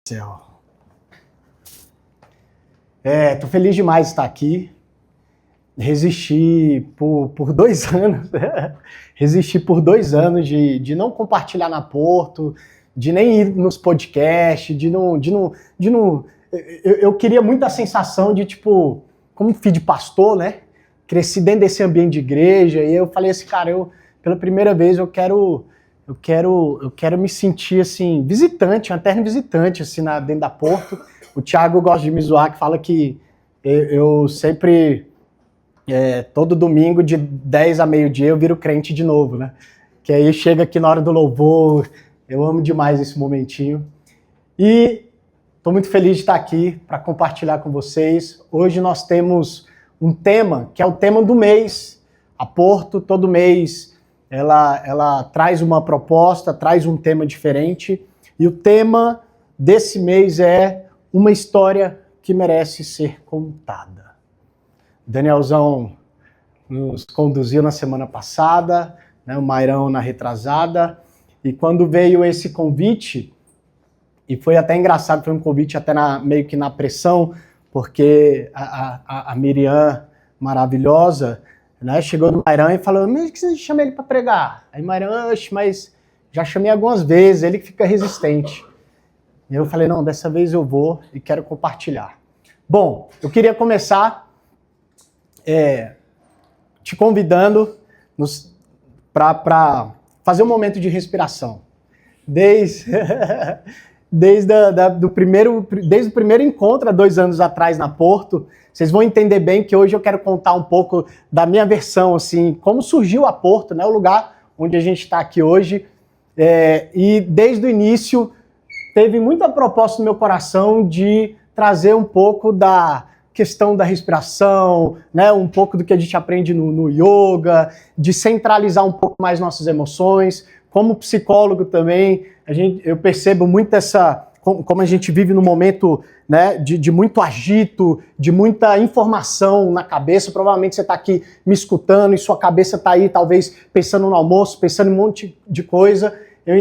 Céu. Tô feliz demais de estar aqui. Resisti por 2 anos. Resisti por 2 anos de não compartilhar na Porto, de nem ir nos podcasts, de não. Eu queria muito a sensação de, tipo, como filho de pastor, né? Cresci dentro desse ambiente de igreja, e eu falei assim, cara, pela primeira vez eu quero me sentir assim, visitante, um eterno visitante assim, dentro da Porto. O Thiago gosta de me zoar, que fala que eu sempre, todo domingo, de 10 a meio-dia, eu viro crente de novo, né? Que aí chega aqui na hora do louvor, eu amo demais esse momentinho. E estou muito feliz de estar aqui para compartilhar com vocês. Hoje nós temos um tema, que é o tema do mês. A Porto, todo mês, ela traz uma proposta, traz um tema diferente. E o tema desse mês é uma história que merece ser contada. Danielzão nos conduziu na semana passada, né, o Mairão na retrasada, e quando veio esse convite, e foi até engraçado, foi um convite até meio que na pressão, porque a Miriam, maravilhosa, né, chegou no Mairão e falou, mas por que você chama ele para pregar? Aí Mairão, mas já chamei algumas vezes, ele que fica resistente. E eu falei, não, dessa vez eu vou e quero compartilhar. Bom, eu queria começar te convidando para fazer um momento de respiração. Desde o primeiro encontro, há 2 anos atrás, na Porto, vocês vão entender bem que hoje eu quero contar um pouco da minha versão, assim, como surgiu a Porto, né, o lugar onde a gente está aqui hoje. E desde o início, teve muita proposta no meu coração de trazer um pouco da questão da respiração, né, um pouco do que a gente aprende no yoga, de centralizar um pouco mais nossas emoções. Como psicólogo também, eu percebo muito como a gente vive num momento, né, de muito agito, de muita informação na cabeça. Provavelmente você está aqui me escutando e sua cabeça está aí, talvez, pensando no almoço, pensando em um monte de coisa. Eu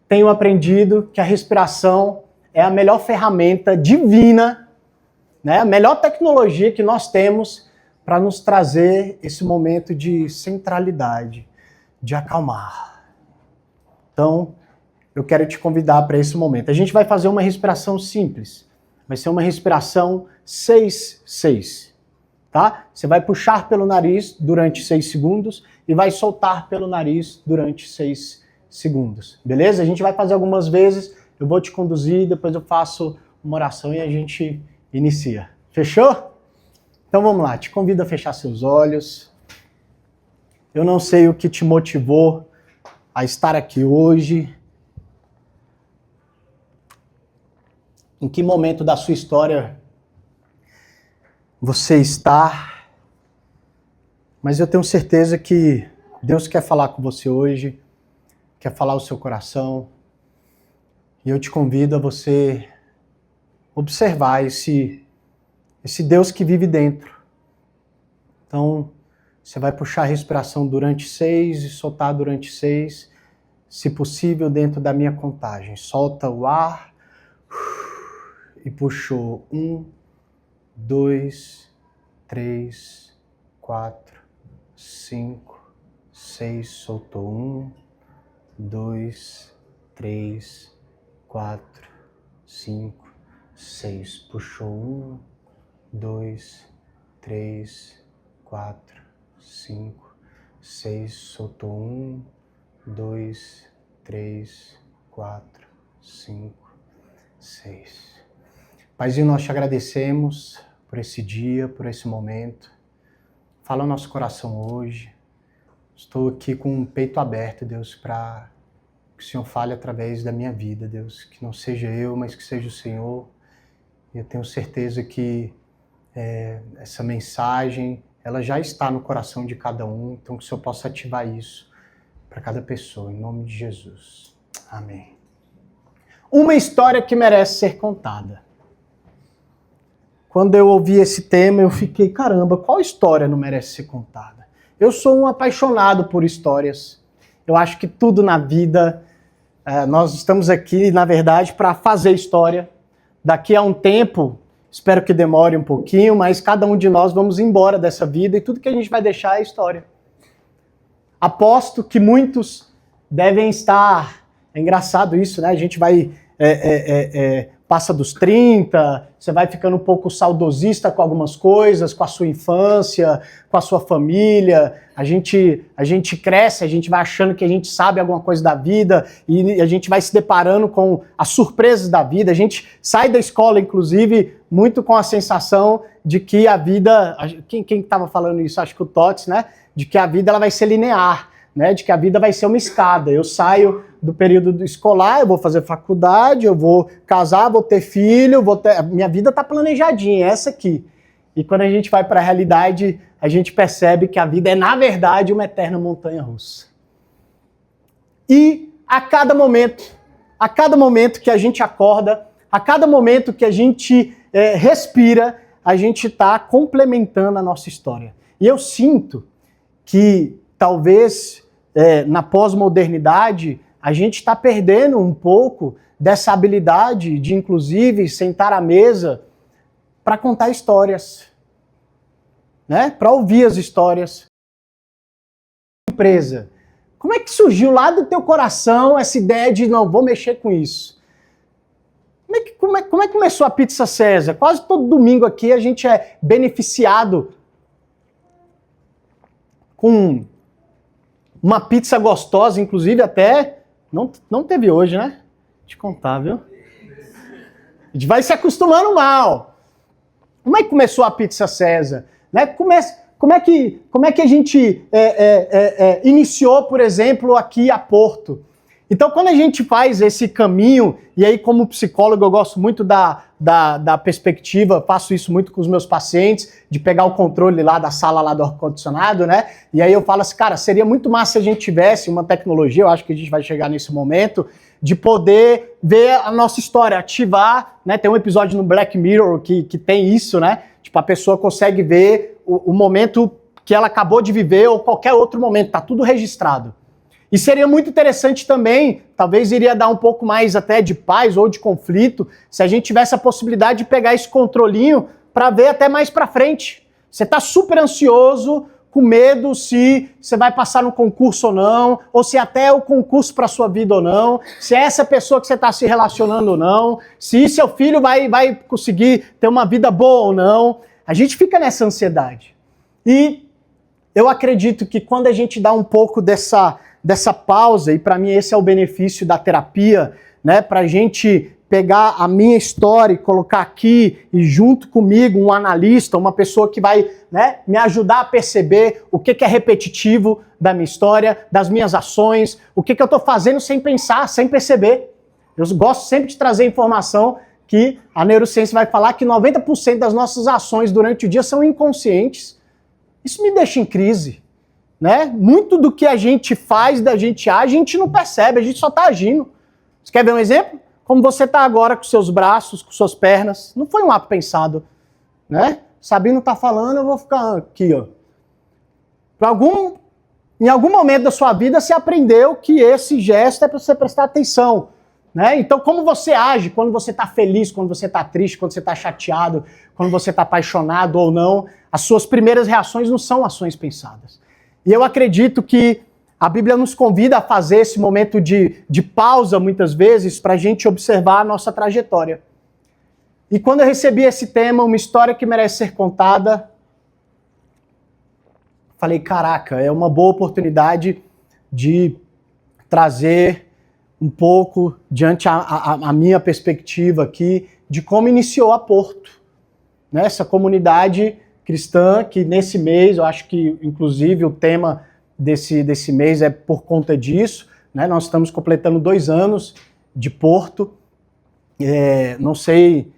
tenho aprendido que a respiração é a melhor ferramenta divina, né, a melhor tecnologia que nós temos para nos trazer esse momento de centralidade, de acalmar. Então, eu quero te convidar para esse momento. A gente vai fazer uma respiração simples. Vai ser uma respiração 6-6, tá? Você vai puxar pelo nariz durante 6 segundos e vai soltar pelo nariz durante 6 segundos. Beleza? A gente vai fazer algumas vezes, eu vou te conduzir, depois eu faço uma oração e a gente inicia. Fechou? Então vamos lá, te convido a fechar seus olhos. Eu não sei o que te motivou a estar aqui hoje. Em que momento da sua história você está? Mas eu tenho certeza que Deus quer falar com você hoje, quer falar o seu coração. E eu te convido a você observar esse Deus que vive dentro. Então, você vai puxar a respiração durante 6 e soltar durante 6, se possível dentro da minha contagem. Solta o ar e puxou 1, 2, 3, 4, 5, 6, soltou 1, 2, 3, 4, 5, 6, puxou 1, 2, 3, 4, 5, 6, soltou 1, 2, 3, 4, 5, 6. Paizinho, nós te agradecemos por esse dia, por esse momento. Fala o nosso coração hoje. Estou aqui com o peito aberto, Deus, para que o Senhor fale através da minha vida, Deus. Que não seja eu, mas que seja o Senhor. E eu tenho certeza que essa mensagem, ela já está no coração de cada um, então que o Senhor possa ativar isso para cada pessoa, em nome de Jesus. Amém. Uma história que merece ser contada. Quando eu ouvi esse tema, eu fiquei, caramba, qual história não merece ser contada? Eu sou um apaixonado por histórias. Eu acho que tudo na vida Nós estamos aqui, na verdade, para fazer história. Daqui a um tempo, espero que demore um pouquinho, mas cada um de nós vamos embora dessa vida e tudo que a gente vai deixar é história. Aposto que muitos devem estar... É engraçado isso, né? A gente vai... passa dos 30, você vai ficando um pouco saudosista com algumas coisas, com a sua infância, com a sua família. A gente cresce, a gente vai achando que a gente sabe alguma coisa da vida e a gente vai se deparando com as surpresas da vida. A gente sai da escola, inclusive, muito com a sensação de que a vida... Quem estava falando isso? Acho que o Tots, né? De que a vida ela vai ser linear, né? De que a vida vai ser uma escada. Eu saio do período escolar, eu vou fazer faculdade, eu vou casar, vou ter filho, minha vida está planejadinha, é essa aqui. E quando a gente vai para a realidade, a gente percebe que a vida é, na verdade, uma eterna montanha-russa. E a cada momento que a gente acorda, a cada momento que a gente respira, a gente está complementando a nossa história. E eu sinto que, talvez, na pós-modernidade, a gente está perdendo um pouco dessa habilidade de, inclusive, sentar à mesa para contar histórias, né? Para ouvir as histórias. Empresa. Como é que surgiu lá do teu coração essa ideia de, não, vou mexer com isso? Como é que começou a Pizza César? Quase todo domingo aqui a gente é beneficiado com uma pizza gostosa, inclusive até... Não teve hoje, né? Deixa eu te contar, viu? A gente vai se acostumando mal. Como é que começou a Pizza César? Né? Como é que a gente iniciou, por exemplo, aqui a Porto? Então, quando a gente faz esse caminho, e aí como psicólogo eu gosto muito da perspectiva, faço isso muito com os meus pacientes, de pegar o controle lá da sala lá do ar-condicionado, né? E aí eu falo assim, cara, seria muito massa se a gente tivesse uma tecnologia, eu acho que a gente vai chegar nesse momento, de poder ver a nossa história, ativar, né? Tem um episódio no Black Mirror que tem isso, né? Tipo, a pessoa consegue ver o momento que ela acabou de viver ou qualquer outro momento, tá tudo registrado. E seria muito interessante também, talvez iria dar um pouco mais até de paz ou de conflito, se a gente tivesse a possibilidade de pegar esse controlinho para ver até mais para frente. Você está super ansioso, com medo se você vai passar no concurso ou não, ou se até é o concurso para sua vida ou não, se é essa pessoa que você está se relacionando ou não, se seu filho vai conseguir ter uma vida boa ou não. A gente fica nessa ansiedade. E eu acredito que quando a gente dá um pouco dessa pausa, e para mim esse é o benefício da terapia, né, para a gente pegar a minha história e colocar aqui e junto comigo um analista, uma pessoa que vai, né, me ajudar a perceber o que é repetitivo da minha história, das minhas ações, o que eu estou fazendo sem pensar, sem perceber. Eu gosto sempre de trazer informação que a neurociência vai falar que 90% das nossas ações durante o dia são inconscientes. Isso me deixa em crise. Né? Muito do que a gente faz, da gente age, a gente não percebe, a gente só está agindo. Você quer ver um exemplo? Como você está agora com seus braços, com suas pernas. Não foi um ato pensado. Né? Sabino está falando, eu vou ficar aqui. Ó. Em algum momento da sua vida, você aprendeu que esse gesto é para você prestar atenção. Né? Então, como você age quando você está feliz, quando você está triste, quando você está chateado, quando você está apaixonado ou não, as suas primeiras reações não são ações pensadas. E eu acredito que a Bíblia nos convida a fazer esse momento de pausa, muitas vezes, para a gente observar a nossa trajetória. E quando eu recebi esse tema, uma história que merece ser contada, falei, caraca, é uma boa oportunidade de trazer um pouco, diante a minha perspectiva aqui, de como iniciou a Porto. Né? Essa comunidade cristã, que nesse mês, eu acho que inclusive o tema desse mês é por conta disso, né? Nós estamos completando 2 anos de Porto, não sei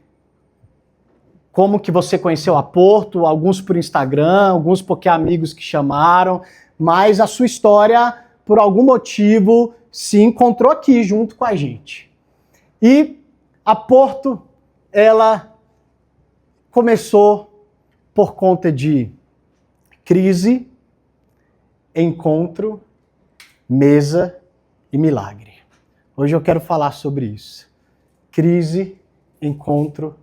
como que você conheceu a Porto, alguns por Instagram, alguns porque amigos que chamaram, mas a sua história, por algum motivo, se encontrou aqui junto com a gente. E a Porto, ela começou por conta de crise, encontro, mesa e milagre. Hoje eu quero falar sobre isso. Crise, encontro,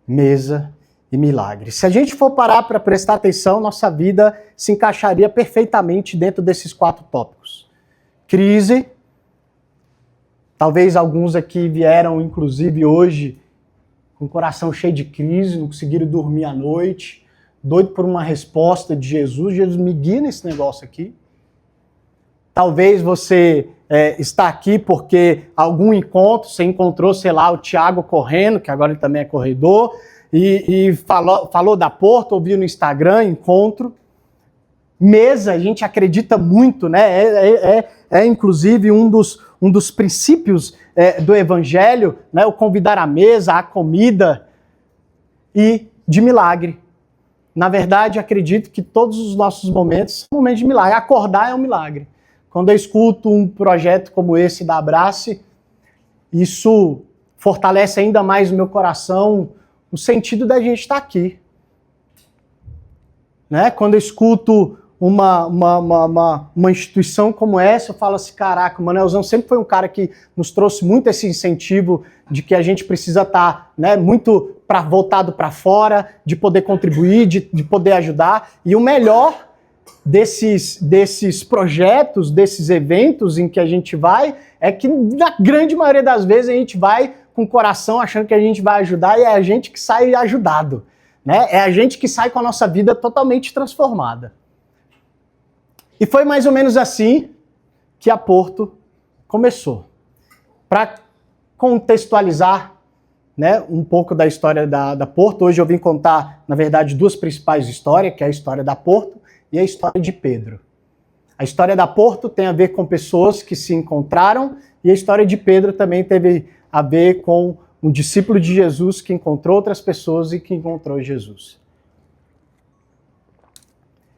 mesa e milagre. Se a gente for parar para prestar atenção, nossa vida se encaixaria perfeitamente dentro desses 4 tópicos. Crise, talvez alguns aqui vieram, inclusive hoje, com o coração cheio de crise, não conseguiram dormir à noite, doido por uma resposta de Jesus. Jesus, me guia nesse negócio aqui. Talvez você está aqui porque algum encontro, você encontrou, sei lá, o Thiago correndo, que agora ele também é corredor, e falou da Porto, ouviu no Instagram, encontro. Mesa, a gente acredita muito, né? Inclusive um dos princípios do Evangelho, né? O convidar à mesa, a comida e de milagre. Na verdade, acredito que todos os nossos momentos são momentos de milagre. Acordar é um milagre. Quando eu escuto um projeto como esse da Abrace, isso fortalece ainda mais o meu coração, o sentido da gente estar aqui. Né? Quando eu escuto uma instituição como essa, eu falo assim, caraca, o Manelzão sempre foi um cara que nos trouxe muito esse incentivo de que a gente precisa estar, né, muito voltado para fora, de poder contribuir, de poder ajudar. E o melhor desses projetos, desses eventos em que a gente vai, é que na grande maioria das vezes a gente vai com o coração achando que a gente vai ajudar e é a gente que sai ajudado. Né? É a gente que sai com a nossa vida totalmente transformada. E foi mais ou menos assim que a Porto começou. Para contextualizar, né, um pouco da história da Porto, hoje eu vim contar, na verdade, 2 principais histórias, que é a história da Porto e a história de Pedro. A história da Porto tem a ver com pessoas que se encontraram e a história de Pedro também teve a ver com um discípulo de Jesus que encontrou outras pessoas e que encontrou Jesus.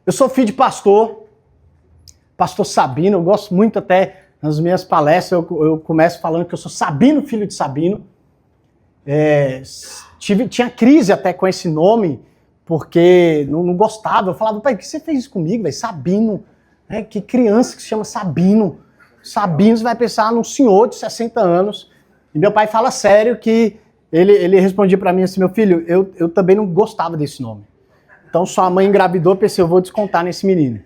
Eu sou filho de pastor Sabino, eu gosto muito até nas minhas palestras, eu começo falando que eu sou Sabino, filho de Sabino. Tinha crise até com esse nome, porque não gostava. Eu falava, pai, por que você fez isso comigo, velho? Sabino, né? Que criança que se chama Sabino. Sabino, você vai pensar num senhor de 60 anos. E meu pai fala sério que ele respondia para mim assim, meu filho, eu também não gostava desse nome. Então sua mãe engravidou, pensei, eu vou descontar nesse menino.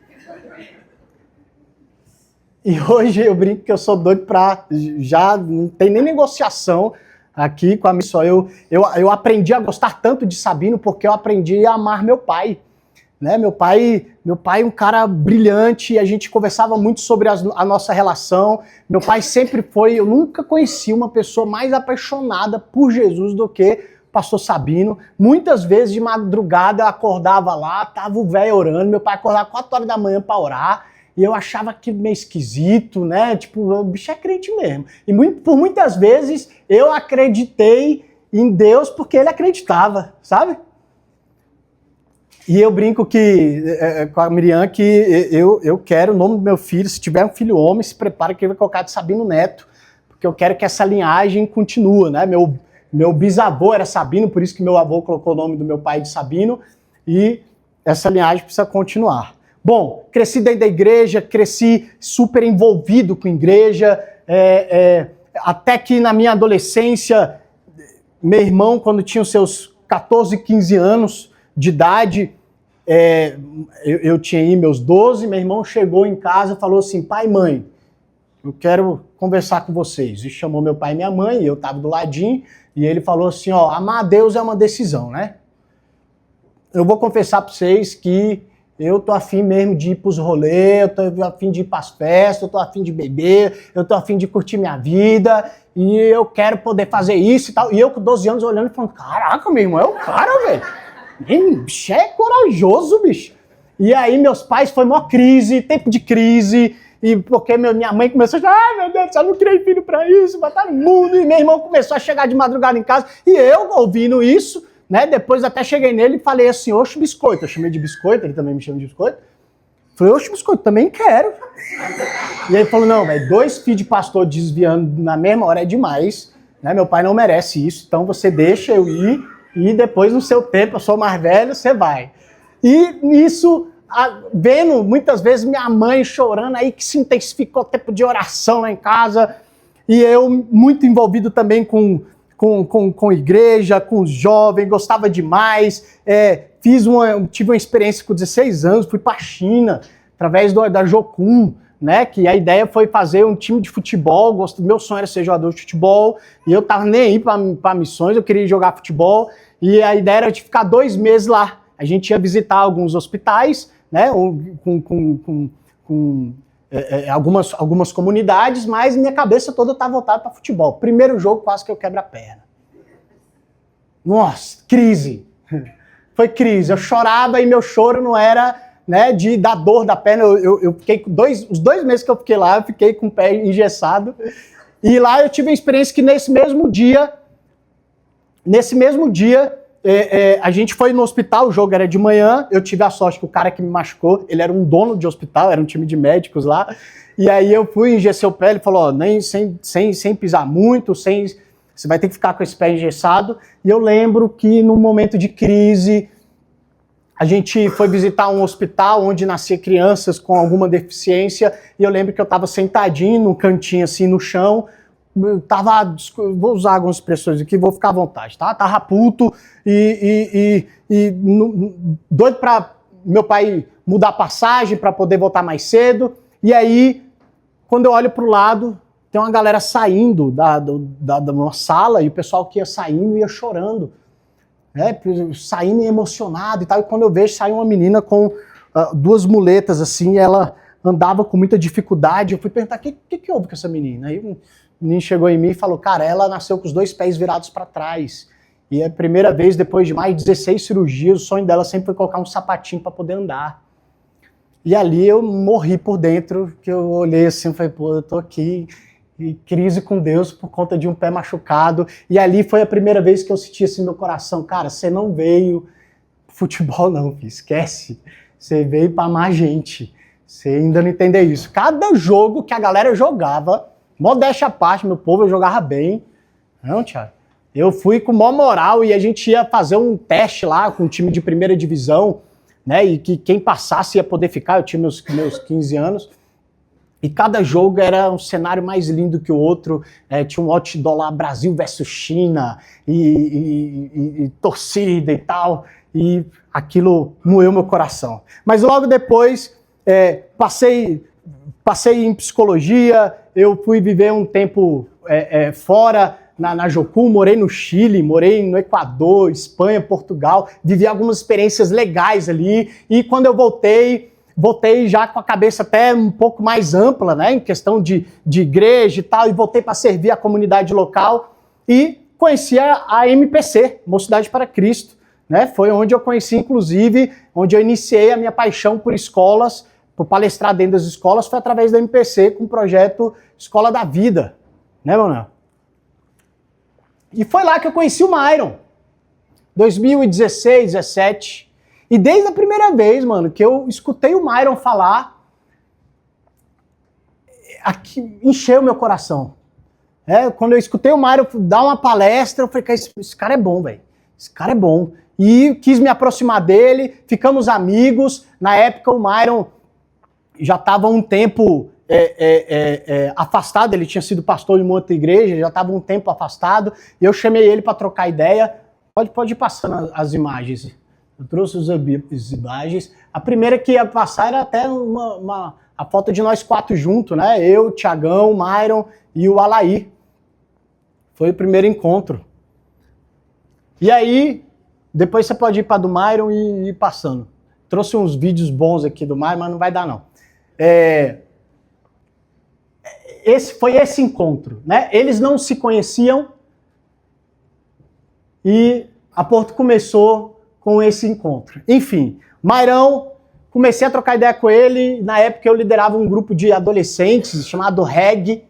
E hoje eu brinco que eu sou doido pra... Já não tem nem negociação aqui com a missão. Eu aprendi a gostar tanto de Sabino porque eu aprendi a amar meu pai. Né? Meu pai é um cara brilhante, a gente conversava muito sobre a nossa relação. Meu pai sempre foi... Eu nunca conheci uma pessoa mais apaixonada por Jesus do que o pastor Sabino. Muitas vezes de madrugada eu acordava lá, tava o velho orando, meu pai acordava 4 horas da manhã para orar. E eu achava aquilo meio esquisito, né? Tipo, o bicho é crente mesmo. E por muitas vezes eu acreditei em Deus porque ele acreditava, sabe? E eu brinco com a Miriam que eu quero o nome do meu filho, se tiver um filho homem, se prepara que ele vai colocar de Sabino Neto, porque eu quero que essa linhagem continue, né? Meu bisavô era Sabino, por isso que meu avô colocou o nome do meu pai de Sabino, e essa linhagem precisa continuar. Bom, cresci dentro da igreja, cresci super envolvido com a igreja, até que na minha adolescência, meu irmão, quando tinha os seus 14, 15 anos de idade, eu tinha aí meus 12, meu irmão chegou em casa e falou assim, pai e mãe, eu quero conversar com vocês. E chamou meu pai e minha mãe, e eu estava do ladinho, e ele falou assim, ó, amar a Deus é uma decisão, né? Eu vou confessar para vocês que eu tô afim mesmo de ir pros rolês, eu tô afim de ir pras festas, eu tô afim de beber, eu tô afim de curtir minha vida, e eu quero poder fazer isso e tal. E eu com 12 anos olhando e falando, caraca, meu irmão, é o cara, velho. Bicho, é corajoso, bicho. E aí meus pais, foi maior crise, tempo de crise, e porque minha mãe começou a dizer, ai meu Deus, eu não criei filho pra isso, botar no mundo, e meu irmão começou a chegar de madrugada em casa, e eu ouvindo isso, né? Depois até cheguei nele e falei assim, oxe, biscoito. Eu chamei de biscoito, ele também me chama de biscoito. Falei, oxe, biscoito, também quero. E ele falou, não, velho, 2 filhos de pastor desviando na mesma hora é demais, né? Meu pai não merece isso, então você deixa eu ir e depois no seu tempo, eu sou mais velho, você vai. E nisso, vendo muitas vezes minha mãe chorando, aí que se intensificou o tempo de oração lá em casa, e eu muito envolvido também com igreja, com os jovens, gostava demais, tive uma experiência com 16 anos, fui para a China, através da Jocum, né, que a ideia foi fazer um time de futebol, meu sonho era ser jogador de futebol, e eu tava nem aí para missões, eu queria jogar futebol, e a ideia era de ficar 2 meses lá. A gente ia visitar alguns hospitais, né, com algumas comunidades, mas minha cabeça toda estava voltada para futebol. Primeiro jogo, quase que eu quebro a perna. Nossa, crise. Foi crise. Eu chorava e meu choro não era, né, da dor da perna. Eu fiquei os 2 meses que eu fiquei lá, eu fiquei com o pé engessado. E lá eu tive a experiência que nesse mesmo dia, a gente foi no hospital, o jogo era de manhã, eu tive a sorte que o cara que me machucou, ele era um dono de hospital, era um time de médicos lá, e aí eu fui, engessei o pé, ele falou, ó, nem sem pisar muito, você vai ter que ficar com esse pé engessado, e eu lembro que num momento de crise, a gente foi visitar um hospital onde nascia crianças com alguma deficiência, e eu lembro que eu estava sentadinho num cantinho assim no chão, vou usar algumas expressões aqui, vou ficar à vontade, tá? Tava puto e doido para meu pai mudar a passagem para poder voltar mais cedo. E aí, quando eu olho pro lado, tem uma galera saindo da uma sala e o pessoal que ia saindo ia chorando, né? Saindo emocionado e tal. E quando eu vejo, sai uma menina com 2 muletas assim, ela andava com muita dificuldade. Eu fui perguntar, o que houve com essa menina? Aí o menino chegou em mim e falou, cara, ela nasceu com os 2 pés virados para trás. E é a primeira vez, depois de mais de 16 cirurgias, o sonho dela sempre foi colocar um sapatinho para poder andar. E ali eu morri por dentro, que eu olhei assim e falei, pô, eu tô aqui em crise com Deus por conta de um pé machucado. E ali foi a primeira vez que eu senti assim no meu coração, cara, você não veio futebol não, filho, esquece. Você veio para amar gente. Você ainda não entendeu isso. Cada jogo que a galera jogava, modéstia à parte, meu povo, eu jogava bem. Não, Thiago. Eu fui com maior moral e a gente ia fazer um teste lá com um time de primeira divisão, né? E que quem passasse ia poder ficar. Eu tinha meus 15 anos. E cada jogo era um cenário mais lindo que o outro. Tinha um outdoor lá, Brasil versus China, e torcida e tal. E aquilo moeu meu coração. Mas logo depois, passei em psicologia, eu fui viver um tempo fora na Jocum, morei no Chile, morei no Equador, Espanha, Portugal, vivi algumas experiências legais ali, e quando eu voltei já com a cabeça até um pouco mais ampla, né, em questão de igreja e tal, e voltei para servir a comunidade local, e conheci a MPC, Mocidade para Cristo, né, foi onde eu conheci, inclusive, onde eu iniciei a minha paixão por escolas, por palestrar dentro das escolas, foi através da MPC com o projeto Escola da Vida, né, Manuel? E foi lá que eu conheci o Myron, 2016, 17, e desde a primeira vez, mano, que eu escutei o Myron falar, encheu meu coração. Quando eu escutei o Myron dar uma palestra, eu falei, cara, esse cara é bom, velho, esse cara é bom. E quis me aproximar dele, ficamos amigos, na época o Myron já estava um tempo afastado, ele tinha sido pastor de uma outra igreja, já estava um tempo afastado, e eu chamei ele para trocar ideia. Pode ir passando as imagens. Eu trouxe as imagens. A primeira que ia passar era até a foto de nós 4 juntos, né? Eu, o Tiagão, o Myron e o Alaí. Foi o primeiro encontro. E aí, depois você pode ir para do Myron e ir passando. Trouxe uns vídeos bons aqui do Myron, mas não vai dar não. Foi esse encontro, né? Eles não se conheciam e a Porto começou com esse encontro. Enfim, Mairão, comecei a trocar ideia com ele. Na época eu liderava um grupo de adolescentes chamado REG,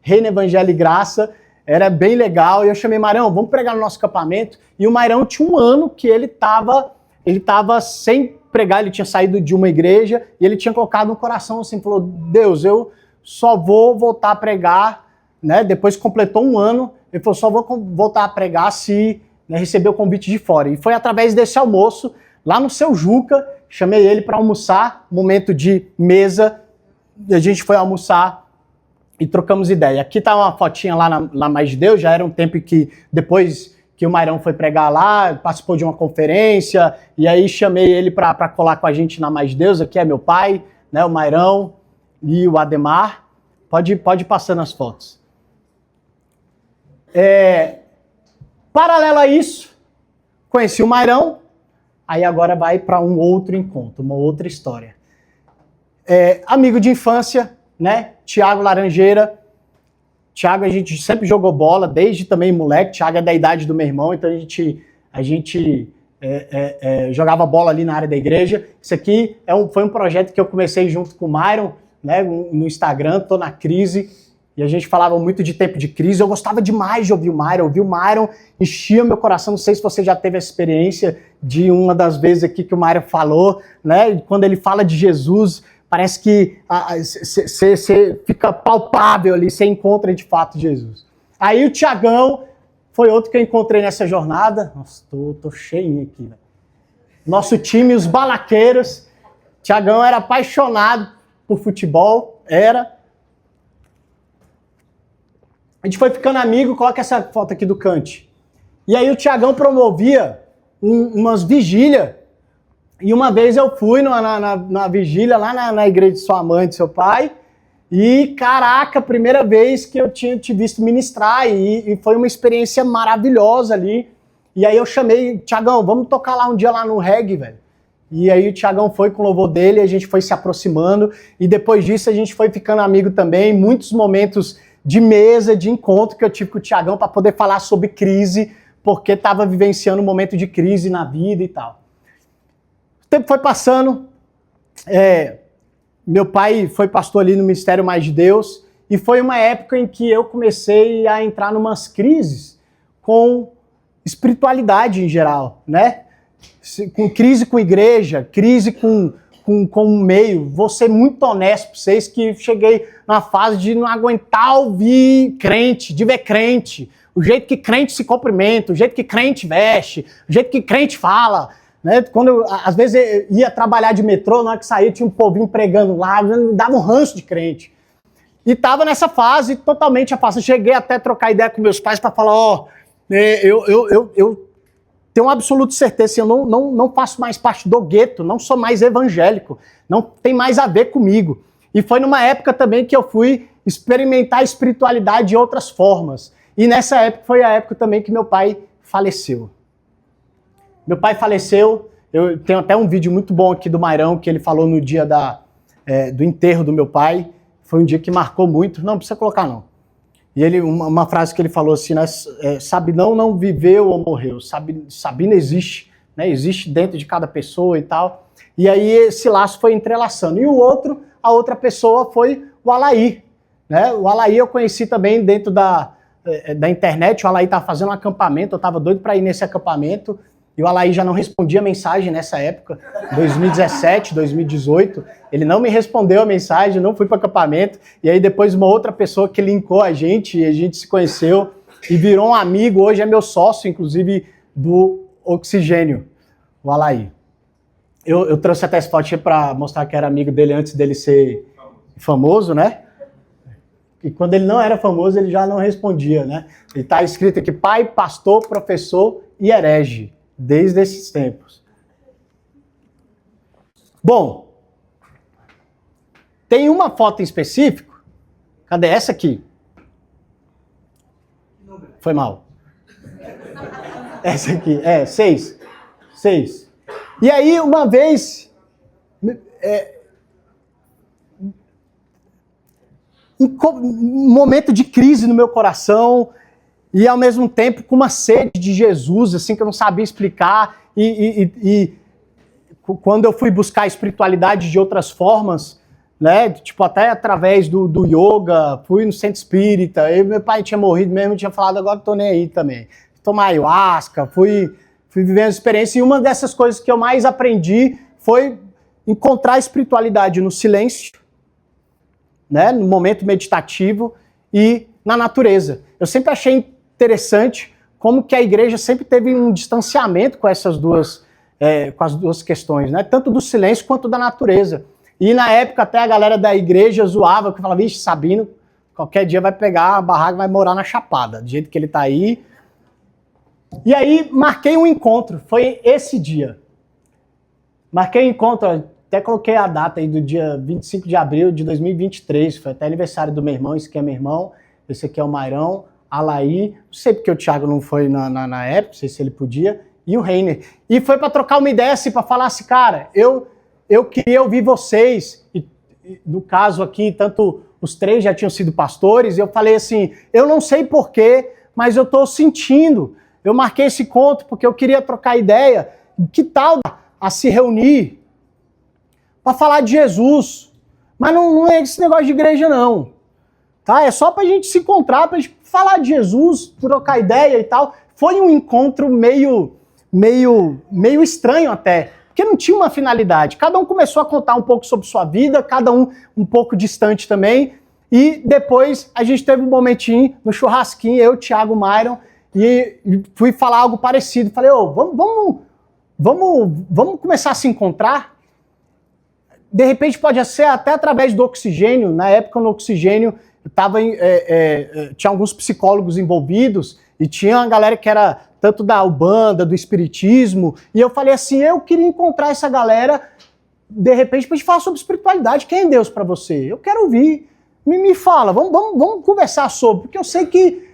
Reino Evangelho e Graça. Era bem legal. E eu chamei Mairão, vamos pregar no nosso acampamento. E o Mairão tinha um ano que ele estava sem pregar, ele tinha saído de uma igreja e ele tinha colocado no coração assim, falou, Deus, eu só vou voltar a pregar, né? Depois completou um ano, ele falou, só vou voltar a pregar se receber o convite de fora. E foi através desse almoço, lá no Seu Juca, chamei ele para almoçar, momento de mesa, e a gente foi almoçar e trocamos ideia. Aqui tá uma fotinha lá na Mais de Deus, já era um tempo que depois que o Mairão foi pregar lá, participou de uma conferência, e aí chamei ele para colar com a gente na Mais de Deus. Aqui é meu pai, né, o Mairão e o Ademar. Pode ir passando as fotos. Paralelo a isso, conheci o Mairão, aí agora vai para um outro encontro, uma outra história. Amigo de infância, né? Tiago Laranjeira. Tiago, a gente sempre jogou bola, desde também moleque. Tiago é da idade do meu irmão, então a gente jogava bola ali na área da igreja. Isso aqui foi um projeto que eu comecei junto com o Myron, né, no Instagram, Tô na Crise, e a gente falava muito de tempo de crise. Eu gostava demais de ouvir o Myron, enchia meu coração. Não sei se você já teve a experiência de uma das vezes aqui que o Myron falou, né, quando ele fala de Jesus, parece que você fica palpável ali, você encontra de fato Jesus. Aí o Tiagão foi outro que eu encontrei nessa jornada. Nossa, tô cheinho aqui, velho. Nosso time, os balaqueiros. Tiagão era apaixonado por futebol, era. A gente foi ficando amigo, coloca essa foto aqui do Cante. E aí o Tiagão promovia umas vigílias. E uma vez eu fui na vigília lá na igreja de sua mãe, de seu pai, e caraca, primeira vez que eu tinha te visto ministrar, e foi uma experiência maravilhosa ali. E aí eu chamei, Tiagão, vamos tocar lá um dia lá no reggae, velho. E aí o Tiagão foi com o louvor dele, a gente foi se aproximando, e depois disso a gente foi ficando amigo também, muitos momentos de mesa, de encontro que eu tive com o Tiagão para poder falar sobre crise, porque estava vivenciando um momento de crise na vida e tal. O tempo foi passando, meu pai foi pastor ali no Ministério Mais de Deus, e foi uma época em que eu comecei a entrar numas crises com espiritualidade em geral, né? Com crise com igreja, crise com o meio. Vou ser muito honesto para vocês que cheguei na fase de não aguentar ouvir crente, de ver crente, o jeito que crente se cumprimenta, o jeito que crente veste, o jeito que crente fala. Né? Quando eu, às vezes eu ia trabalhar de metrô, na hora que saía tinha um povinho pregando lá, dava um ranço de crente. E tava nessa fase totalmente afastado. Cheguei até a trocar ideia com meus pais para falar, eu tenho absoluta certeza, eu não faço mais parte do gueto, não sou mais evangélico, não tem mais a ver comigo. E foi numa época também que eu fui experimentar a espiritualidade de outras formas. E nessa época foi a época também que meu pai faleceu. Meu pai faleceu, eu tenho até um vídeo muito bom aqui do Mairão, que ele falou no dia do enterro do meu pai. Foi um dia que marcou muito, não precisa colocar não. E ele, uma frase que ele falou assim, né, Sabinão não viveu ou morreu, Sabina existe, né, existe dentro de cada pessoa e tal. E aí esse laço foi entrelaçando. E a outra pessoa foi o Alaí. Né? O Alaí eu conheci também dentro da internet, o Alaí estava fazendo um acampamento, eu estava doido para ir nesse acampamento, e o Alaí já não respondia a mensagem nessa época, 2017, 2018, ele não me respondeu a mensagem, não fui para o acampamento, e aí depois uma outra pessoa que linkou a gente, e a gente se conheceu, e virou um amigo, hoje é meu sócio, inclusive, do Oxigênio, o Alaí. Eu trouxe até esse foto para mostrar que era amigo dele antes dele ser famoso, né? E quando ele não era famoso, ele já não respondia, né? Ele está escrito aqui, pai, pastor, professor e herege, desde esses tempos. Bom, tem uma foto em específico. Cadê essa aqui? Foi mal. Essa aqui, 6. E aí, uma vez, um momento de crise no meu coração, e ao mesmo tempo com uma sede de Jesus, assim, que eu não sabia explicar, e quando eu fui buscar a espiritualidade de outras formas, né, tipo até através do yoga, fui no centro espírita, e meu pai tinha morrido mesmo, tinha falado, agora tô nem aí também. Tomar ayahuasca, fui vivendo experiência, e uma dessas coisas que eu mais aprendi foi encontrar a espiritualidade no silêncio, né, no momento meditativo e na natureza. Eu sempre achei interessante como que a igreja sempre teve um distanciamento com essas duas, com as duas questões, né, tanto do silêncio quanto da natureza. E na época até a galera da igreja zoava, que falava, vixe, Sabino, qualquer dia vai pegar a barraca e vai morar na Chapada, do jeito que ele tá aí. E aí marquei um encontro, foi esse dia. Marquei um encontro, até coloquei a data aí do dia 25 de abril de 2023, foi até aniversário do meu irmão, esse aqui é meu irmão, esse aqui é o Mairão, Alaí, não sei porque o Thiago não foi na época, não sei se ele podia, e o Reiner. E foi para trocar uma ideia assim, para falar assim, cara, eu queria ouvir vocês, e no caso aqui, tanto os três já tinham sido pastores, e eu falei assim, eu não sei porquê, mas eu estou sentindo, eu marquei esse encontro porque eu queria trocar ideia, que tal a se reunir para falar de Jesus? Mas não é esse negócio de igreja não, tá? É só para a gente se encontrar, para a gente falar de Jesus, trocar ideia e tal. Foi um encontro meio estranho até, porque não tinha uma finalidade. Cada um começou a contar um pouco sobre sua vida, cada um pouco distante também, e depois a gente teve um momentinho no churrasquinho, eu, Thiago, Myron, e fui falar algo parecido. Falei, vamos começar a se encontrar? De repente pode ser até através do oxigênio. Na época no oxigênio tinha alguns psicólogos envolvidos e tinha uma galera que era tanto da Ubanda, do Espiritismo, e eu falei assim, eu queria encontrar essa galera, de repente, pra gente falar sobre espiritualidade. Quem é Deus para você? Eu quero ouvir. Me fala, vamos conversar sobre, porque eu sei que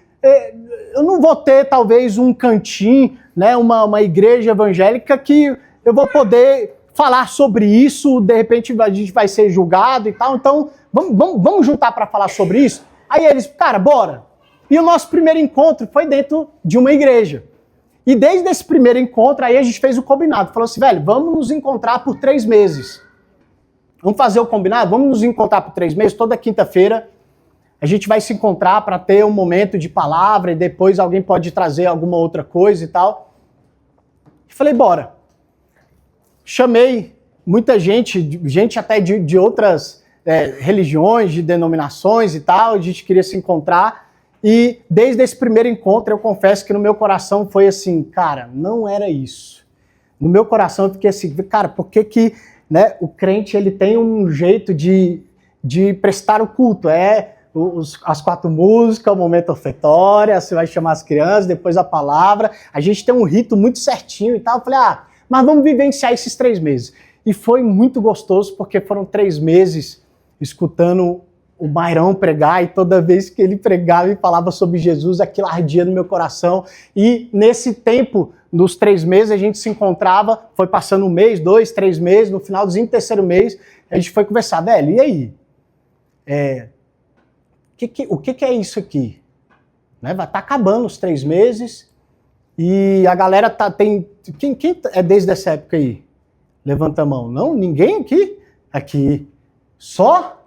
eu não vou ter, talvez, um cantinho, né, uma igreja evangélica que eu vou poder falar sobre isso, de repente a gente vai ser julgado e tal, então vamos juntar para falar sobre isso? Aí eles, cara, bora! E o nosso primeiro encontro foi dentro de uma igreja. E desde esse primeiro encontro, aí a gente fez o combinado, falou assim, velho, vamos nos encontrar por 3 meses. Vamos fazer o combinado? Vamos nos encontrar por 3 meses, toda quinta-feira. A gente vai se encontrar para ter um momento de palavra e depois alguém pode trazer alguma outra coisa e tal. E falei, bora. Chamei muita gente até de outras religiões, de denominações e tal, a gente queria se encontrar. E desde esse primeiro encontro, eu confesso que no meu coração foi assim, cara, não era isso. No meu coração eu fiquei assim, cara, por que né, o crente ele tem um jeito de prestar o culto? As 4 músicas, o momento ofertório, você vai chamar as crianças, depois a palavra. A gente tem um rito muito certinho e tal. Eu falei, mas vamos vivenciar esses 3 meses. E foi muito gostoso, porque foram 3 meses escutando o Mairão pregar, e toda vez que ele pregava e falava sobre Jesus, aquilo ardia no meu coração. E nesse tempo, nos 3 meses, a gente se encontrava, foi passando 1 mês, 2, 3 meses, no finalzinho do 3º mês, a gente foi conversar, velho, e aí? O que é isso aqui? Né? Vai estar acabando os 3 meses, e a galera tem... Quem é desde essa época aí? Levanta a mão. Não? Ninguém aqui? Aqui. Só?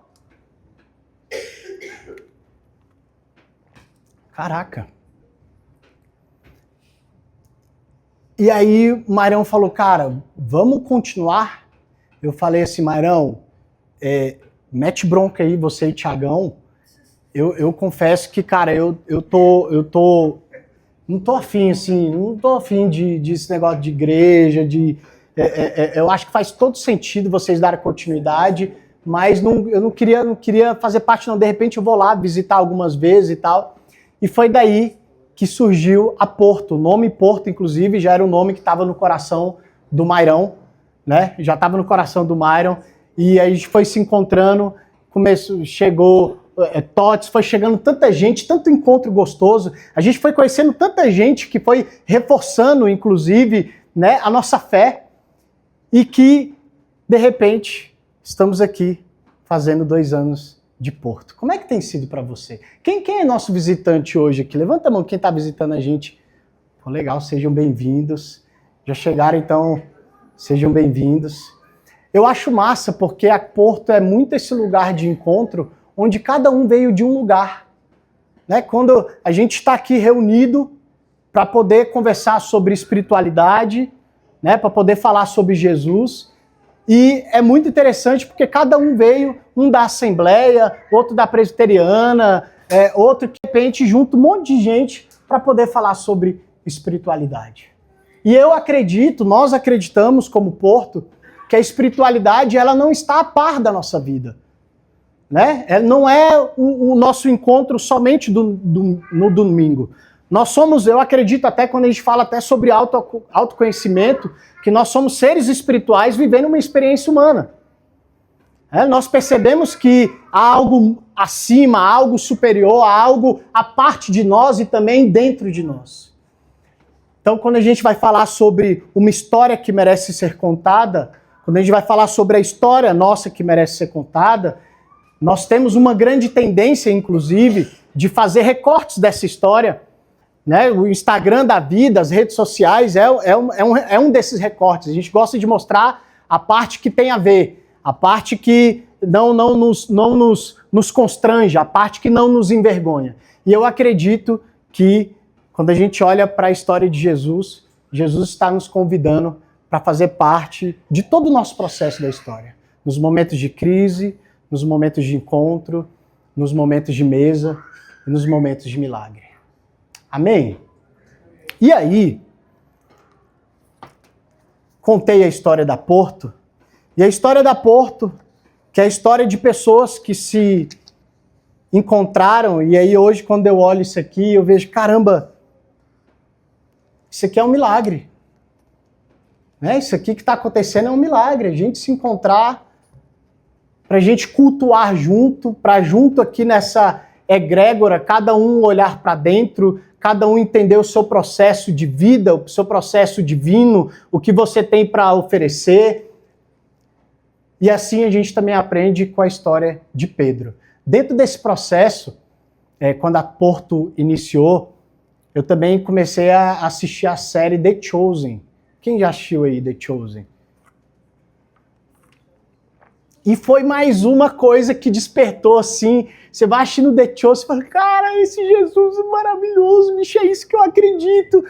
Caraca. E aí o Mairão falou, cara, vamos continuar? Eu falei assim, Mairão, mete bronca aí, você e Thiagão. Eu confesso que, cara, eu não tô afim, assim, não tô afim desse negócio de igreja, eu acho que faz todo sentido vocês darem continuidade, mas eu não queria fazer parte, não. De repente eu vou lá visitar algumas vezes e tal. E foi daí que surgiu a Porto. O nome Porto, inclusive, já era um nome que estava no coração do Mairão, né? Já estava no coração do Myron. E aí a gente foi se encontrando, chegou Tots, foi chegando tanta gente, tanto encontro gostoso. A gente foi conhecendo tanta gente que foi reforçando, inclusive, né, a nossa fé. E que, de repente, estamos aqui fazendo 2 anos de Porto. Como é que tem sido para você? Quem é nosso visitante hoje aqui? Levanta a mão quem está visitando a gente. Pô, legal, sejam bem-vindos. Já chegaram, então, sejam bem-vindos. Eu acho massa porque a Porto é muito esse lugar de encontro onde cada um veio de um lugar. Né? Quando a gente está aqui reunido para poder conversar sobre espiritualidade, né? Para poder falar sobre Jesus. E é muito interessante porque cada um veio, um da Assembleia, outro da Presbiteriana, outro de repente junto um monte de gente para poder falar sobre espiritualidade. E eu acredito, nós acreditamos como Porto, que a espiritualidade ela não está a par da nossa vida. né? Não é o nosso encontro somente no domingo. Nós somos, eu acredito até quando a gente fala até sobre autoconhecimento, que nós somos seres espirituais vivendo uma experiência humana. Nós percebemos que há algo acima, há algo superior, há algo à parte de nós e também dentro de nós. Então, quando a gente vai falar sobre uma história que merece ser contada, quando a gente vai falar sobre a história nossa que merece ser contada, nós temos uma grande tendência, inclusive, de fazer recortes dessa história. Né? O Instagram da vida, as redes sociais, é um desses recortes. A gente gosta de mostrar a parte que tem a ver, a parte que não nos constrange, a parte que não nos envergonha. E eu acredito que, quando a gente olha para a história de Jesus, Jesus está nos convidando para fazer parte de todo o nosso processo da história. Nos momentos de crise, nos momentos de encontro, nos momentos de mesa e nos momentos de milagre. Amém? E aí, contei a história da Porto, e a história da Porto, que é a história de pessoas que se encontraram, e aí hoje quando eu olho isso aqui, eu vejo, caramba, isso aqui é um milagre. Né? Isso aqui que está acontecendo é um milagre, a gente se encontrar, para a gente cultuar junto, para junto aqui nessa egrégora, cada um olhar para dentro, cada um entender o seu processo de vida, o seu processo divino, o que você tem para oferecer. E assim a gente também aprende com a história de Pedro. Dentro desse processo, quando a Porto iniciou, eu também comecei a assistir a série The Chosen. Quem já assistiu aí The Chosen? E foi mais uma coisa que despertou assim. Você vai assistindo The Chosen e fala, cara, esse Jesus é maravilhoso, bicho, é isso que eu acredito.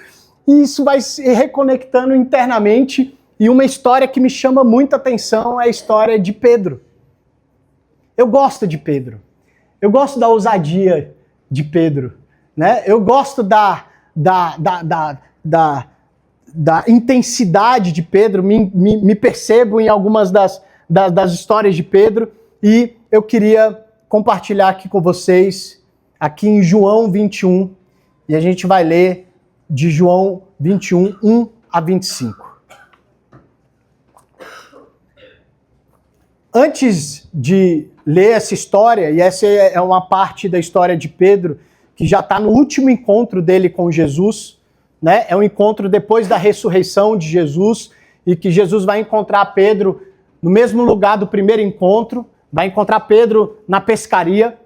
E isso vai se reconectando internamente. E uma história que me chama muita atenção é a história de Pedro. Eu gosto de Pedro. Eu gosto da ousadia de Pedro. Né? Eu gosto da intensidade de Pedro. Me percebo em algumas das histórias de Pedro. E eu queria compartilhar aqui com vocês, aqui em João 21. E a gente vai ler de João 21, 1 a 25. Antes de ler essa história, e essa é uma parte da história de Pedro, que já está no último encontro dele com Jesus, né? É um encontro depois da ressurreição de Jesus, e que Jesus vai encontrar Pedro no mesmo lugar do primeiro encontro, vai encontrar Pedro na pescaria,